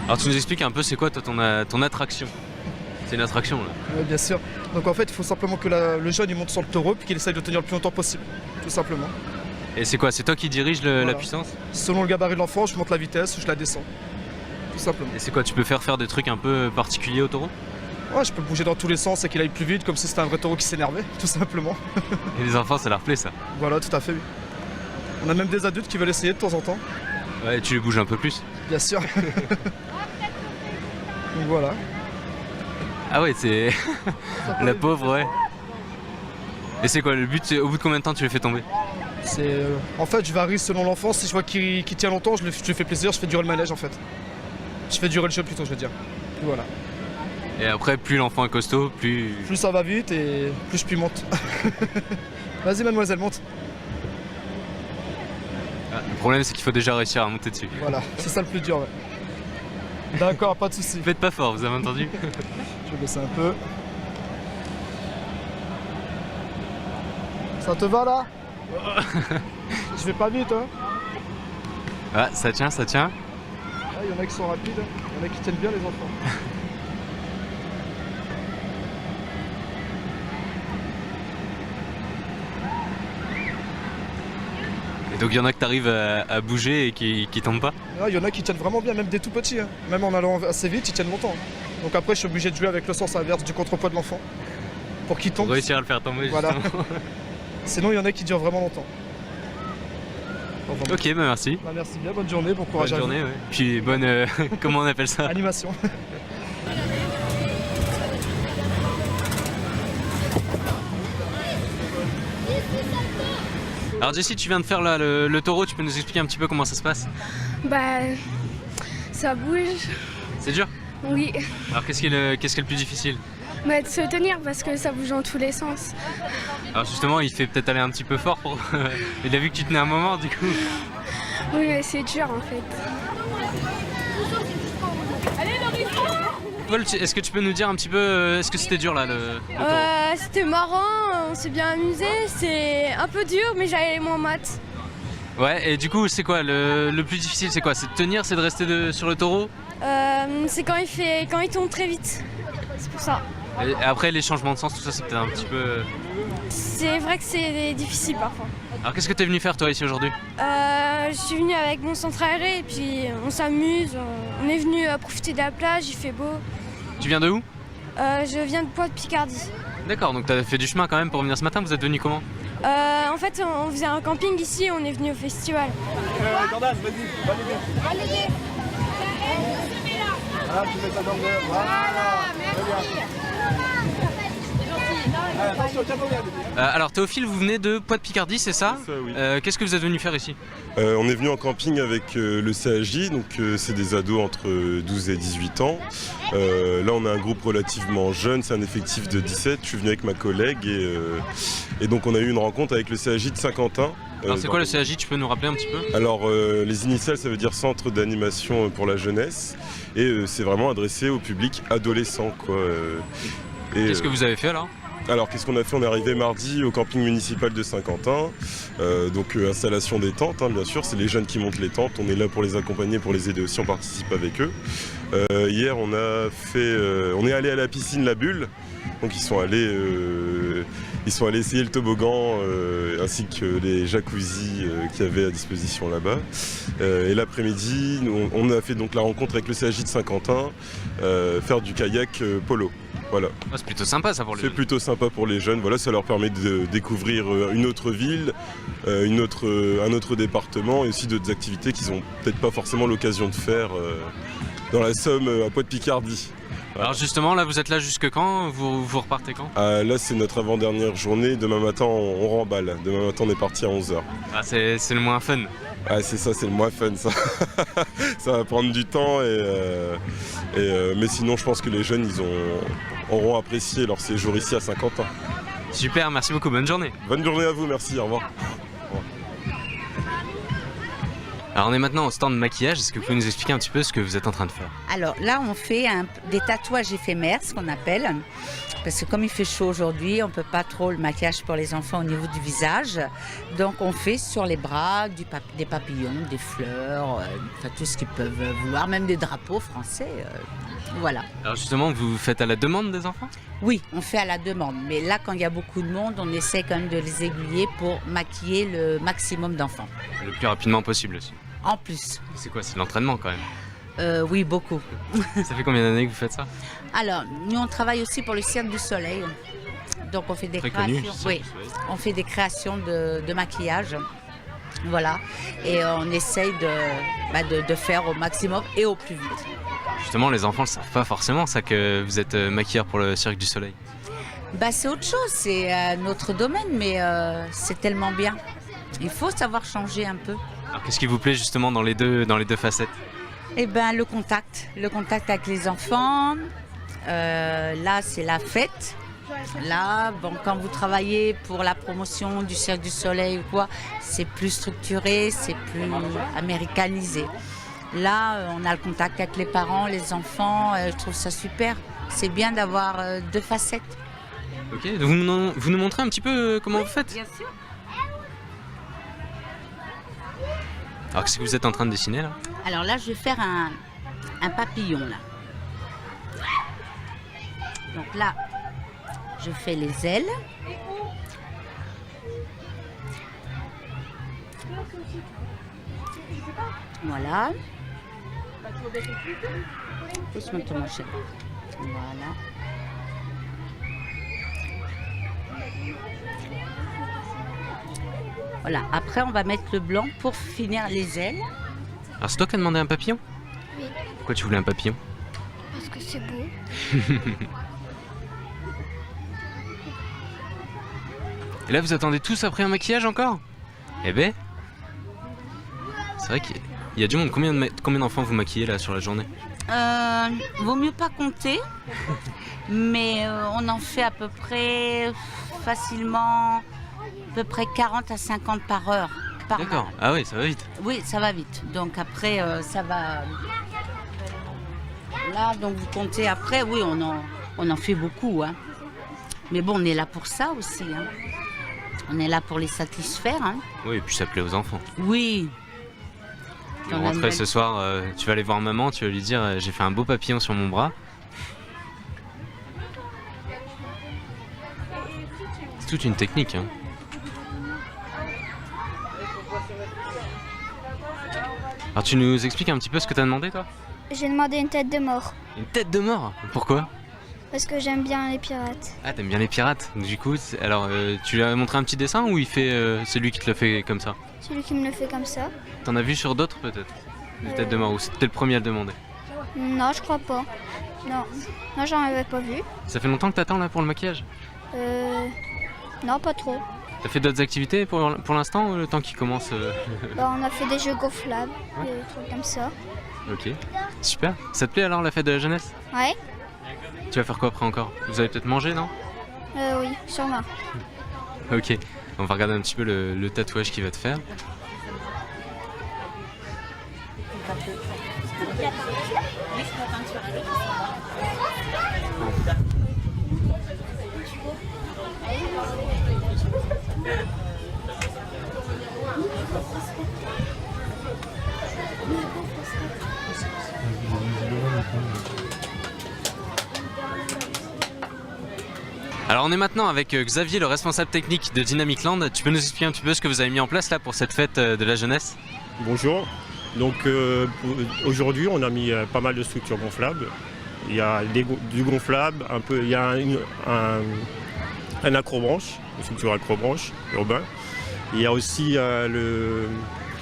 Alors tu nous expliques un peu c'est quoi toi, ton attraction? C'est une attraction là. Oui, bien sûr. Donc en fait il faut simplement que le jeune il monte sur le taureau puis qu'il essaye de tenir le plus longtemps possible. Tout simplement. Et c'est quoi? C'est toi qui dirige la puissance? Selon le gabarit de l'enfant, je monte la vitesse ou je la descends. Tout simplement. Et c'est quoi? Tu peux faire des trucs un peu particuliers au taureau? Ouais, je peux bouger dans tous les sens et qu'il aille plus vite comme si c'était un vrai taureau qui s'énervait, tout simplement. Et les enfants ça leur plaît ça? Voilà, tout à fait oui. On a même des adultes qui veulent essayer de temps en temps. Ouais, tu les bouges un peu plus? Bien sûr. Donc voilà. Ah ouais, c'est... La pauvre, ouais. Et c'est quoi le but? Au bout de combien de temps tu les fais tomber? En fait, je varie selon l'enfant. Si je vois qu'il tient longtemps, je lui fais plaisir, je fais durer le manège en fait. Je fais durer le jeu plutôt, je veux dire. Et voilà. Et après, plus l'enfant est costaud, plus ça va vite et plus je puis monte. Vas-y mademoiselle, monte. Ah, le problème c'est qu'il faut déjà réussir à monter dessus. Voilà, c'est ça le plus dur, ouais. D'accord, pas de soucis. Faites pas fort, vous avez entendu? Je vais baisser un peu. Ça te va là? Je vais pas vite hein. Ah, ça tient, ça tient. Il y en a qui sont rapides, il y en a qui tiennent bien les enfants. Et donc il y en a que tu arrives à bouger et qui tombent pas? Il y en a qui tiennent vraiment bien, même des tout petits. Hein. Même en allant assez vite, ils tiennent longtemps. Donc après, je suis obligé de jouer avec le sens inverse du contrepoids de l'enfant pour qu'il tombe. Pour réussir à le faire tomber, voilà. justement. Sinon, il y en a qui durent vraiment longtemps. Ok, bah merci. Bah, merci bien, bonne journée, bon courage bonne à journée, vous. ouais. Puis bonne... comment on appelle ça? Animation. Alors Jessie, tu viens de faire là, le taureau, tu peux nous expliquer un petit peu comment ça se passe? Bah, ça bouge. C'est dur? Oui. Alors qu'est-ce qui est le plus difficile? Bah, de se tenir parce que ça bouge dans tous les sens. Alors justement, il fait peut-être aller un petit peu fort pour... Il a vu que tu tenais un moment du coup. Oui, mais c'est dur en fait. Paul, est-ce que tu peux nous dire un petit peu, est-ce que c'était dur là le taureau? C'était marrant, on s'est bien amusé, c'est un peu dur mais j'avais les moins maths. Ouais, et du coup c'est quoi le plus difficile, c'est quoi? C'est de tenir, c'est de rester sur le taureau? C'est quand il tombe très vite, c'est pour ça. Et après les changements de sens, tout ça c'est peut-être un petit peu... C'est vrai que c'est difficile parfois. Alors qu'est-ce que tu es venu faire toi ici aujourd'hui? Je suis venue avec mon centre aéré et puis on s'amuse, on est venu profiter de la plage, il fait beau. Tu viens de où? Je viens de Poix-de-Picardie. D'accord, donc tu as fait du chemin quand même pour venir ce matin, vous êtes venu comment? En fait on faisait un camping ici et on est venu au festival. Jordan, vas-y, validez. Voilà, tu mets ça dans le... Voilà, alors Théophile, vous venez de Poix-de-Picardie, c'est ça? C'est ça, oui. Qu'est-ce que vous êtes venu faire ici? On est venu en camping avec le CAJ, donc c'est des ados entre 12 et 18 ans. Là on a un groupe relativement jeune, c'est un effectif de 17. Je suis venu avec ma collègue et donc on a eu une rencontre avec le CAJ de Saint-Quentin. Alors c'est quoi le CAJ, tu peux nous rappeler un petit peu? Alors les initiales ça veut dire Centre d'animation pour la jeunesse et c'est vraiment adressé au public adolescent quoi. Qu'est-ce que vous avez fait alors? Alors qu'est-ce qu'on a fait? On est arrivé mardi au camping municipal de Saint-Quentin, donc installation des tentes hein, bien sûr, c'est les jeunes qui montent les tentes, on est là pour les accompagner, pour les aider aussi, on participe avec eux. Hier on est allé à la piscine La Bulle, donc ils sont allés essayer le toboggan ainsi que les jacuzzis qu'il y avait à disposition là-bas. Et l'après-midi on a fait donc la rencontre avec le CAJ de Saint-Quentin, faire du kayak polo. Voilà. Ah, c'est plutôt sympa ça pour les jeunes. C'est plutôt sympa pour les jeunes, voilà, ça leur permet de découvrir une autre ville, un autre département et aussi d'autres activités qu'ils n'ont peut-être pas forcément l'occasion de faire dans la Somme à Poix-de-Picardie. Voilà. Alors justement là vous êtes là jusque quand? Vous repartez quand? Là c'est notre avant-dernière journée, demain matin on remballe, demain matin on est parti à 11h. Ah, c'est le moins fun. Ah c'est ça, c'est le moins fun ça. Ça va prendre du temps mais sinon je pense que les jeunes auront apprécié leur séjour ici à Saint-Quentin. Super, merci beaucoup, bonne journée. Bonne journée à vous, merci, au revoir. Alors on est maintenant au stand de maquillage, est-ce que vous pouvez nous expliquer un petit peu ce que vous êtes en train de faire? Alors là on fait des tatouages éphémères, ce qu'on appelle, parce que comme il fait chaud aujourd'hui, on ne peut pas trop le maquillage pour les enfants au niveau du visage. Donc on fait sur les bras des papillons, des fleurs, enfin, tout ce qu'ils peuvent vouloir, même des drapeaux français. Voilà. Alors justement, vous faites à la demande des enfants? Oui, on fait à la demande. Mais là, quand il y a beaucoup de monde, on essaie quand même de les aiguiller pour maquiller le maximum d'enfants. Le plus rapidement possible aussi. En plus. C'est quoi? C'est l'entraînement quand même? Oui, beaucoup. Ça fait combien d'années que vous faites ça? Alors, nous on travaille aussi pour le Cirque du Soleil. Donc on fait des créations. Oui, on fait des créations de maquillage. Voilà. Et on essaye de faire au maximum et au plus vite. Justement, les enfants ne savent pas forcément ça que vous êtes maquilleur pour le Cirque du Soleil. C'est autre chose, c'est notre domaine, mais c'est tellement bien. Il faut savoir changer un peu. Alors qu'est-ce qui vous plaît justement dans les deux facettes? Le contact avec les enfants. Là, c'est la fête. Là, quand vous travaillez pour la promotion du Cirque du Soleil ou quoi, c'est plus structuré, c'est plus américanisé. Là, on a le contact avec les parents, les enfants, je trouve ça super. C'est bien d'avoir deux facettes. Ok, vous nous montrez un petit peu comment vous faites? Bien sûr. Alors qu'est-ce que vous êtes en train de dessiner là? Alors là, je vais faire un papillon là. Donc là, je fais les ailes. Voilà. Doucement, mon chéri. Voilà. Voilà, après on va mettre le blanc pour finir les ailes. Alors c'est toi qui as demandé un papillon? Oui. Pourquoi tu voulais un papillon? Parce que c'est beau. Et là vous attendez tous après un maquillage encore? Eh ben, c'est vrai qu'il y a du monde. Combien d'enfants vous maquillez là sur la journée? Vaut mieux pas compter, mais on en fait à peu près facilement à peu près 40 à 50 par heure. D'accord, ah oui, ça va vite. Oui, ça va vite. Donc après, ça va... Là, donc vous comptez après, oui, on en fait beaucoup. Hein. Mais bon, on est là pour ça aussi. Hein. On est là pour les satisfaire. Hein. Oui, et puis ça plaît aux enfants. Oui. Tu vas rentrer ce soir, tu vas aller voir maman, tu vas lui dire j'ai fait un beau papillon sur mon bras. C'est toute une technique. Hein. Alors tu nous expliques un petit peu ce que tu as demandé toi? J'ai demandé une tête de mort. Une tête de mort? Pourquoi? Parce que j'aime bien les pirates. Ah, t'aimes bien les pirates. Du coup, alors tu lui as montré un petit dessin ou c'est lui qui te le fait comme ça? C'est lui qui me le fait comme ça. T'en as vu sur d'autres peut-être? Des têtes de mort, ou c'était le premier à le demander? Non, je crois pas. Non, non, j'en avais pas vu. Ça fait longtemps que t'attends là pour le maquillage? Non, pas trop. T'as fait d'autres activités pour l'instant ou le temps qui commence Bah, on a fait des jeux gonflables, des trucs comme ça. Ok, super. Ça te plaît alors la fête de la jeunesse? Ouais. Tu vas faire quoi après encore? Vous allez peut-être manger, non? Oui, sûrement. Ok, on va regarder un petit peu le tatouage qu'il va te faire. Alors on est maintenant avec Xavier, le responsable technique de Dynamic Land. Tu peux nous expliquer un petit peu ce que vous avez mis en place là pour cette fête de la jeunesse? Bonjour. Donc aujourd'hui on a mis pas mal de structures gonflables. Il y a du gonflable, il y a un accrobranche, une structure accrobranche urbain. Il y a aussi le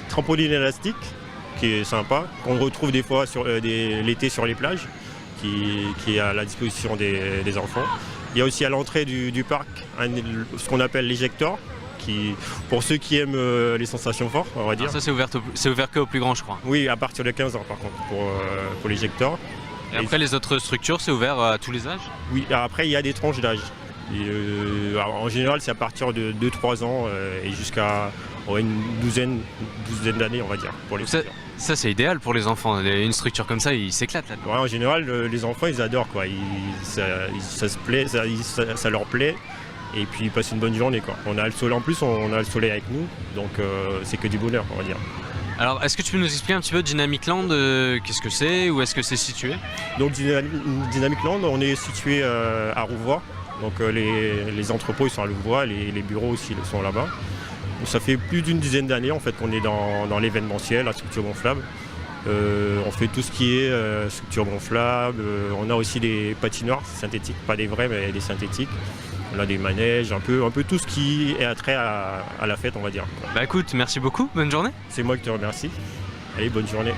trampoline élastique qui est sympa, qu'on retrouve des fois l'été sur les plages, qui est à la disposition des enfants. Il y a aussi à l'entrée du parc ce qu'on appelle l'éjecteur, pour ceux qui aiment les sensations fortes, on va dire. Alors ça c'est ouvert qu'aux plus grands je crois. Oui, à partir de 15 ans par contre pour l'éjecteur. Et après les autres structures c'est ouvert à tous les âges? Oui, après il y a des tranches d'âge. En général c'est à partir de 2-3 ans et jusqu'à une douzaine d'années on va dire pour les structures. Ça c'est idéal pour les enfants, une structure comme ça ils s'éclatent là. Ouais, en général les enfants ils adorent quoi, ça se plaît, ça leur plaît et puis ils passent une bonne journée quoi. On a le soleil en plus, on a le soleil avec nous donc c'est que du bonheur on va dire. Alors est-ce que tu peux nous expliquer un petit peu Dynamic Land, qu'est-ce que c'est, où est-ce que c'est situé? Donc Dynamic Land on est situé à Rouvois, donc les entrepôts ils sont à Louvois, les bureaux aussi ils sont là-bas. Ça fait plus d'une dizaine d'années en fait qu'on est dans l'événementiel, la structure gonflable. On fait tout ce qui est structure gonflable. On a aussi des patinoires synthétiques, pas des vrais mais des synthétiques. On a des manèges, un peu tout ce qui est attrait à la fête on va dire. Bah écoute, merci beaucoup, bonne journée. C'est moi qui te remercie. Allez, bonne journée.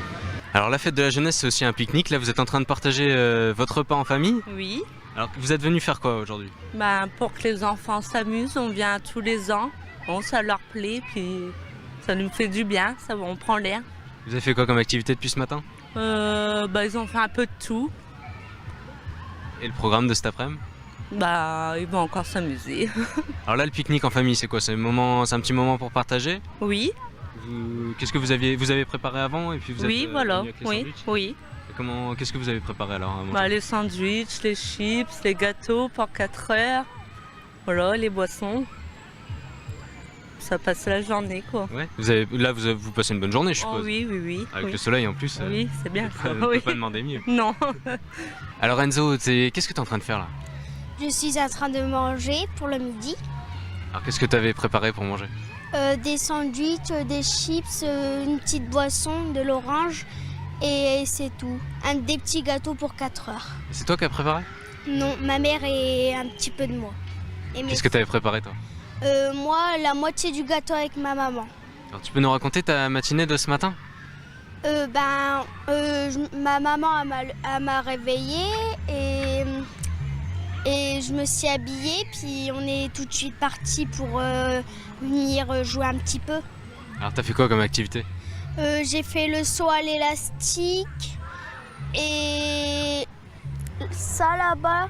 Alors la fête de la jeunesse c'est aussi un pique-nique, là vous êtes en train de partager votre repas en famille? Oui. Alors vous êtes venu faire quoi aujourd'hui? Pour que les enfants s'amusent, on vient tous les ans. Bon, ça leur plaît, puis ça nous fait du bien, on prend l'air. Vous avez fait quoi comme activité depuis ce matin? Ils ont fait un peu de tout. Et le programme de cet après-midi? Ils vont encore s'amuser. Alors là le pique-nique en famille c'est quoi? C'est un petit moment pour partager? Oui. Qu'est-ce que vous avez préparé avant et puis vous oui, êtes, voilà, avec les oui. Qu'est-ce que vous avez préparé alors? Les sandwichs, les chips, les gâteaux pour 4 heures. Voilà, les boissons. ça passe la journée quoi. Ouais. Vous passez une bonne journée, je suppose. Oh, oui, oui, oui. Avec oui. le soleil en plus. Oui, c'est bien. On ne peut pas demander mieux. Non. Alors Enzo, qu'est-ce que tu es en train de faire là? Je suis en train de manger pour le midi. Alors qu'est-ce que tu avais préparé pour manger? Des sandwichs, des chips, une petite boisson, de l'orange et c'est tout. Des petits gâteaux pour 4 heures. C'est toi qui as préparé? Non, ma mère et un petit peu de moi. Qu'est-ce que tu avais préparé toi? Moi, la moitié du gâteau avec ma maman. Alors tu peux nous raconter ta matinée de ce matin? Ma maman m'a réveillée et je me suis habillée, puis on est tout de suite parti pour venir jouer un petit peu. Alors t'as fait quoi comme activité? J'ai fait le saut à l'élastique et ça là-bas.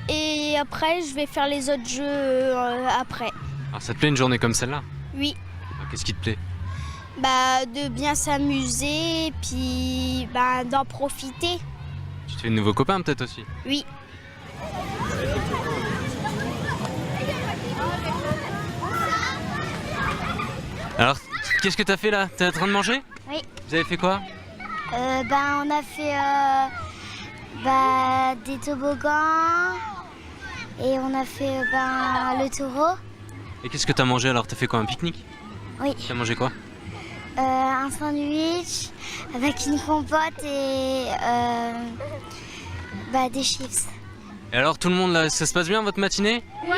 Et après, je vais faire les autres jeux après. Alors ça te plaît une journée comme celle-là? Oui. Alors, qu'est-ce qui te plaît? De bien s'amuser et puis d'en profiter. Tu te fais de nouveaux copains peut-être aussi? Oui. Alors, qu'est-ce que t'as fait là? T'es en train de manger? Oui. Vous avez fait quoi? On a fait des toboggans et on a fait le taureau. Et qu'est-ce que t'as mangé alors? T'as fait quoi? Un pique-nique? Oui. T'as mangé quoi? Un sandwich avec une compote et des chips. Et alors tout le monde là, ça se passe bien votre matinée? Oui.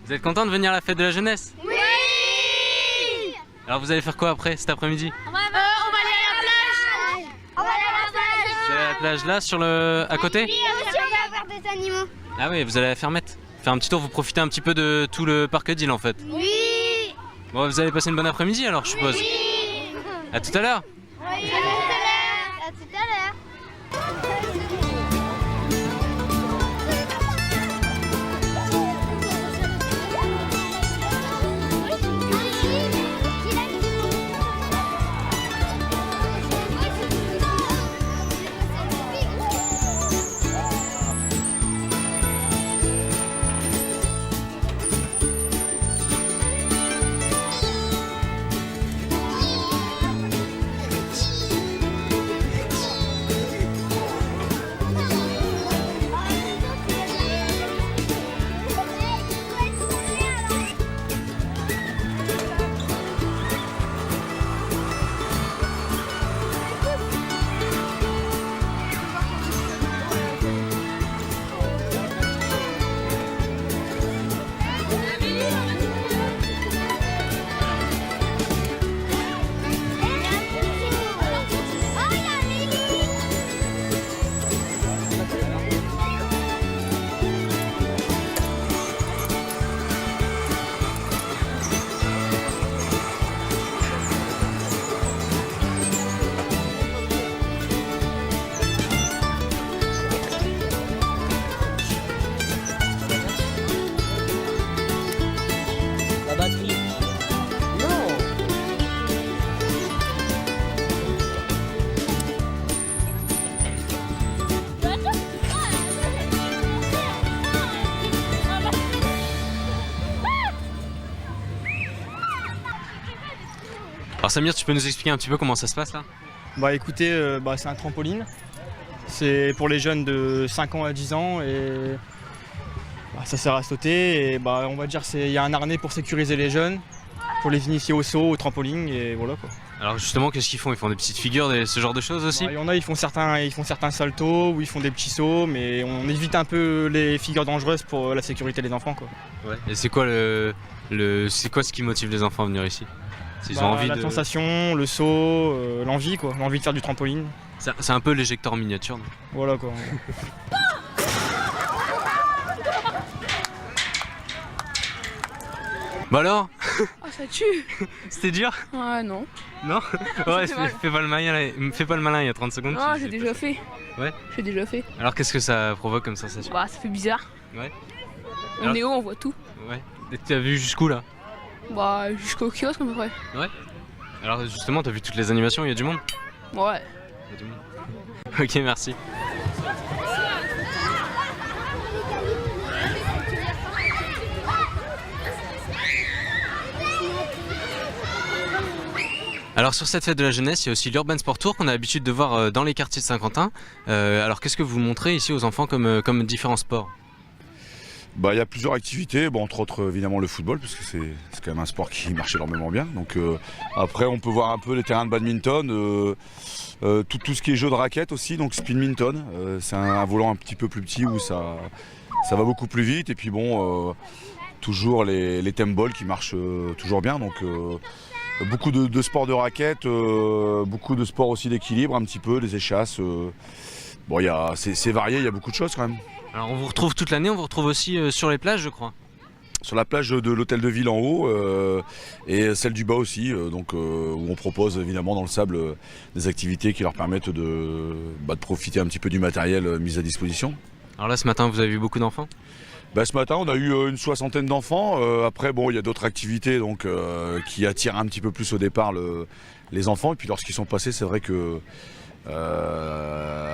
Vous êtes content de venir à la fête de la jeunesse? Oui. Alors vous allez faire quoi après cet après-midi? On va aller à la plage. On va aller à la plage. Vous allez à la plage là, à côté? Oui, aussi on va voir des animaux. Ah oui, vous allez à la Fermette. Faire un petit tour, vous profitez un petit peu de tout le parc d'île en fait. Oui. Bon, vous allez passer une bonne après-midi alors je suppose. Oui. À tout à l'heure. Oui. À tout à l'heure. Alors Samir, tu peux nous expliquer un petit peu comment ça se passe là? Écoutez, c'est un trampoline. C'est pour les jeunes de 5 ans à 10 ans et ça sert à sauter. Et on va dire qu'il y a un harnais pour sécuriser les jeunes, pour les initier au saut, au trampoline et voilà quoi. Alors justement, qu'est-ce qu'ils font? Ils font des petites figures, ce genre de choses aussi? Il y en a, ils font certains saltos ou ils font des petits sauts, mais on évite un peu les figures dangereuses pour la sécurité des enfants quoi. Ouais. Et c'est quoi c'est quoi ce qui motive les enfants à venir ici? Ils ont envie la sensation, le saut, l'envie de faire du trampoline. C'est un peu l'éjecteur en miniature. Voilà quoi. Bah alors? Oh, ça tue. C'était dur? Ouais, non. Non? Ouais, fais pas le malin il y a 30 secondes. Non, j'ai déjà fait. Ouais? J'ai déjà fait. Alors qu'est-ce que ça provoque comme sensation? Ça fait bizarre. Ouais. On est haut, on voit tout. Ouais. Et tu as vu jusqu'où là? Jusqu'au kiosque à peu près. Ouais. Alors justement, t'as vu toutes les animations, il y a du monde? Ouais. Il y a du monde. Ok, merci. Alors sur cette fête de la jeunesse, il y a aussi l'Urban Sport Tour qu'on a l'habitude de voir dans les quartiers de Saint-Quentin. Alors qu'est-ce que vous montrez ici aux enfants comme différents sports ? Il y a plusieurs activités, entre autres évidemment le football, parce que c'est quand même un sport qui marche énormément bien. Donc, après on peut voir un peu les terrains de badminton, tout ce qui est jeu de raquettes aussi, donc speedminton. C'est un volant un petit peu plus petit où ça va beaucoup plus vite. Et puis toujours les thème balls qui marchent toujours bien. Donc beaucoup de sports de raquettes, beaucoup de sports aussi d'équilibre, un petit peu, des échasses. C'est varié, il y a beaucoup de choses quand même. Alors on vous retrouve toute l'année, on vous retrouve aussi sur les plages je crois. Sur la plage de l'hôtel de ville en haut et celle du bas aussi, où on propose évidemment dans le sable des activités qui leur permettent de profiter un petit peu du matériel mis à disposition. Alors là ce matin vous avez vu beaucoup d'enfants ? Ce matin on a eu une 60aine d'enfants, après il y a d'autres activités qui attirent un petit peu plus au départ les enfants et puis lorsqu'ils sont passés c'est vrai que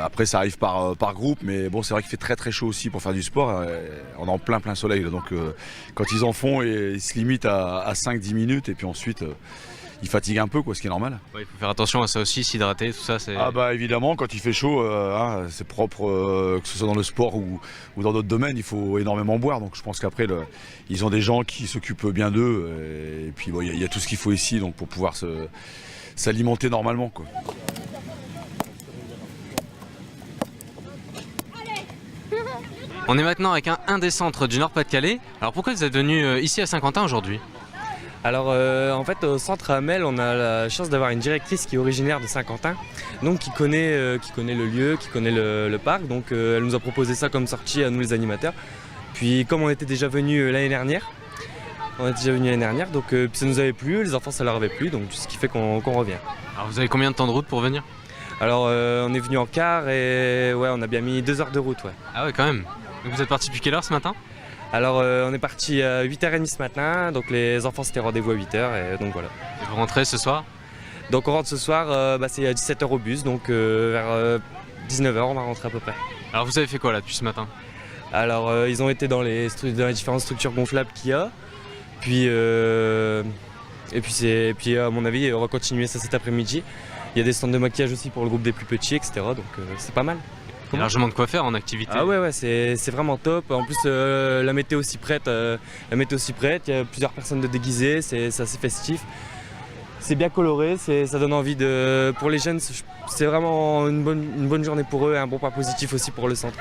après ça arrive par groupe, mais c'est vrai qu'il fait très très chaud aussi pour faire du sport, on est en plein soleil là, donc quand ils en font ils se limitent à 5-10 minutes et puis ensuite ils fatiguent un peu ce qui est normal. Ouais, il faut faire attention à ça aussi, s'hydrater, tout ça c'est... Évidemment quand il fait chaud, c'est propre que ce soit dans le sport ou dans d'autres domaines, il faut énormément boire, donc je pense qu'après ils ont des gens qui s'occupent bien d'eux et puis il y a tout ce qu'il faut ici donc, pour pouvoir s'alimenter normalement On est maintenant avec un des centres du Nord-Pas-de-Calais. Alors pourquoi vous êtes venu ici à Saint-Quentin aujourd'hui ? Alors en fait au centre Hamel on a la chance d'avoir une directrice qui est originaire de Saint-Quentin, donc qui connaît le lieu, qui connaît le parc, donc elle nous a proposé ça comme sortie à nous les animateurs. Puis comme on était déjà venus l'année dernière, donc ça nous avait plu, les enfants ça leur avait plu, donc ce qui fait qu'on revient. Alors vous avez combien de temps de route pour venir ? Alors on est venu en car et on a bien mis 2 heures de route. Ouais. Ah ouais quand même. Donc vous êtes parti depuis quelle heure ce matin ? Alors on est parti à 8h30 ce matin, donc les enfants c'était rendez-vous à 8h et donc voilà. Et vous rentrez ce soir ? Donc on rentre ce soir, c'est à 17h au bus, donc vers 19h on va rentrer à peu près. Alors vous avez fait quoi là depuis ce matin ? Alors ils ont été dans les différentes structures gonflables qu'il y a, puis à mon avis on va continuer ça cet après-midi. Il y a des stands de maquillage aussi pour le groupe des plus petits, etc. Donc c'est pas mal. Il y a largement de quoi faire en activité. Ah ouais, c'est vraiment top. En plus la météo aussi prête, il y a plusieurs personnes de déguisées, c'est assez festif. C'est bien coloré, ça donne envie pour les jeunes, c'est vraiment une bonne journée pour eux et un bon point positif aussi pour le centre.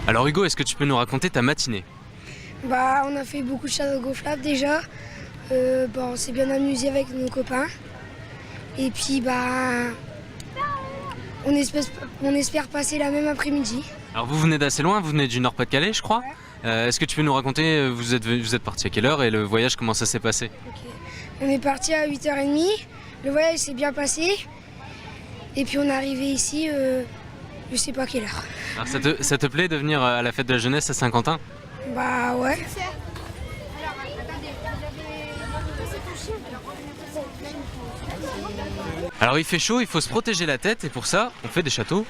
Alors Hugo, est-ce que tu peux nous raconter ta matinée ? On a fait beaucoup de châteaux gonflables déjà. On s'est bien amusé avec nos copains. Et puis on espère passer la même après-midi. Alors vous venez d'assez loin, vous venez du Nord-Pas-de-Calais je crois. Est-ce que tu peux nous raconter, vous êtes parti à quelle heure et le voyage comment ça s'est passé ? On est parti à 8h30, le voyage s'est bien passé. Et puis on est arrivé ici, je sais pas quelle heure. Alors ça te plaît de venir à la fête de la jeunesse à Saint-Quentin ? Ouais. Alors il fait chaud, il faut se protéger la tête et pour ça on fait des chapeaux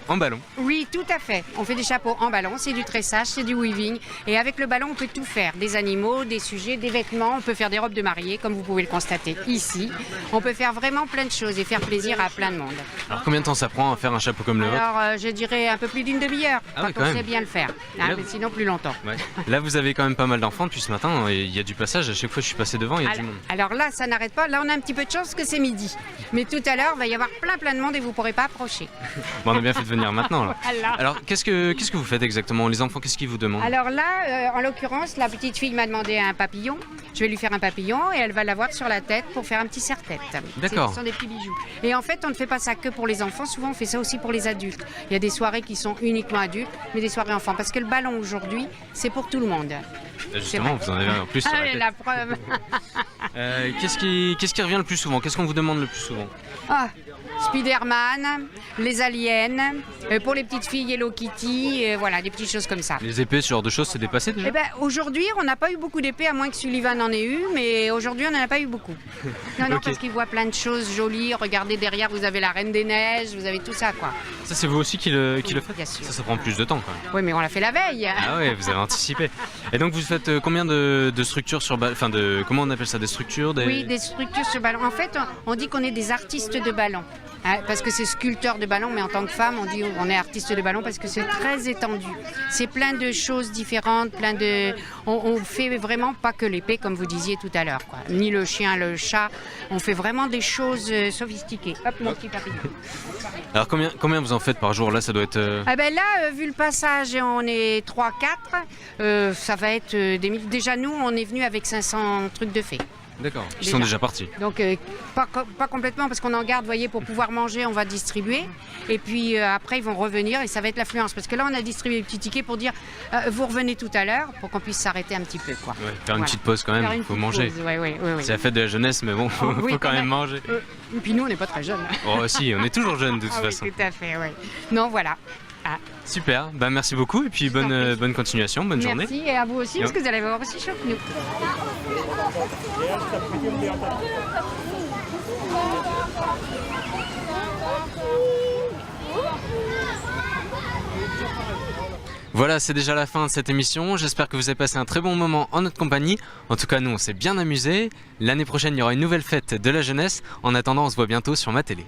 en ballon. Oui, tout à fait. On fait des chapeaux en ballon, c'est du tressage, c'est du weaving. Et avec le ballon on peut tout faire, des animaux, des sujets, des vêtements. On peut faire des robes de mariée comme vous pouvez le constater ici. On peut faire vraiment plein de choses et faire plaisir à plein de monde. Alors combien de temps ça prend à faire un chapeau comme le vôtre ? Alors je dirais un peu plus d'une demi-heure quand on sait bien le faire. Mais sinon plus longtemps. Ouais. Là vous avez quand même pas mal d'enfants depuis ce matin et il y a du passage, à chaque fois que je suis passé devant il y a du monde. Alors là ça n'arrête pas, là on a un petit peu de chance que c'est midi. Mais tout à l'heure, il va y avoir plein de monde et vous ne pourrez pas approcher. Bon, on a bien fait de venir maintenant. Là. Alors, Alors qu'est-ce que vous faites exactement ? Les enfants, qu'est-ce qu'ils vous demandent ? Alors là, en l'occurrence, la petite fille m'a demandé un papillon. Je vais lui faire un papillon et elle va l'avoir sur la tête pour faire un petit serre-tête. D'accord. Ce sont des petits bijoux. Et en fait, on ne fait pas ça que pour les enfants. Souvent, on fait ça aussi pour les adultes. Il y a des soirées qui sont uniquement adultes, mais des soirées enfants. Parce que le ballon aujourd'hui, c'est pour tout le monde. Justement, vous en avez en plus sur la tête. La preuve. Qu'est-ce qui revient le plus souvent ? Qu'est-ce qu'on vous demande le plus souvent ? Spider-Man, les aliens, pour les petites filles Hello Kitty, voilà, des petites choses comme ça. Les épées, ce genre de choses, c'est dépassé déjà? Eh ben, aujourd'hui, on n'a pas eu beaucoup d'épées, à moins que Sullivan en ait eu, mais aujourd'hui, on n'en a pas eu beaucoup. Non, Ok. parce qu'ils voient plein de choses jolies. Regardez derrière, vous avez la Reine des Neiges, vous avez tout ça, quoi. Ça, c'est vous aussi qui le faites? Bien sûr. Ça prend plus de temps quand même. Oui, mais on l'a fait la veille. Ah ouais, vous avez anticipé. Et donc vous faites combien de structures sur ballon? Enfin, comment on appelle ça? Des structures Oui, des structures sur ballon. En fait, on dit qu'on est des artistes de ballon. Hein, parce que c'est sculpteur de ballon, mais en tant que femme, on dit on est artiste de ballon parce que c'est très étendu. C'est plein de choses différentes, on fait vraiment pas que l'épée, comme vous disiez tout à l'heure, quoi. Ni le chien, le chat. On fait vraiment des choses sophistiquées. Hop, mon petit papillon. Alors combien vous en faites par jour? Là, ça doit être... Ah ben là, vu le passage, on est 3-4, ça va être des mille. Déjà, nous, on est venu avec 500 trucs de fées. D'accord. Ils sont déjà partis. Donc pas complètement parce qu'on en garde, voyez, pour pouvoir manger, on va distribuer. Et puis après, ils vont revenir et ça va être l'affluence. Parce que là, on a distribué les petits tickets pour dire vous revenez tout à l'heure pour qu'on puisse s'arrêter un petit peu, quoi. Ouais, faire une petite pause quand même, il faut manger. Oui. C'est la fête de la jeunesse, mais bon, faut quand même manger. Et puis nous, on n'est pas très jeunes. Oh si, on est toujours jeunes de toute façon. Oui, tout à fait, oui. Non, voilà. Ah. Super, bah merci beaucoup et puis bonne continuation, bonne journée. Merci et à vous aussi parce que vous allez avoir aussi chaud que nous. Voilà, c'est déjà la fin de cette émission. J'espère que vous avez passé un très bon moment en notre compagnie. En tout cas, nous, on s'est bien amusés. L'année prochaine, il y aura une nouvelle fête de la jeunesse. En attendant, on se voit bientôt sur ma télé.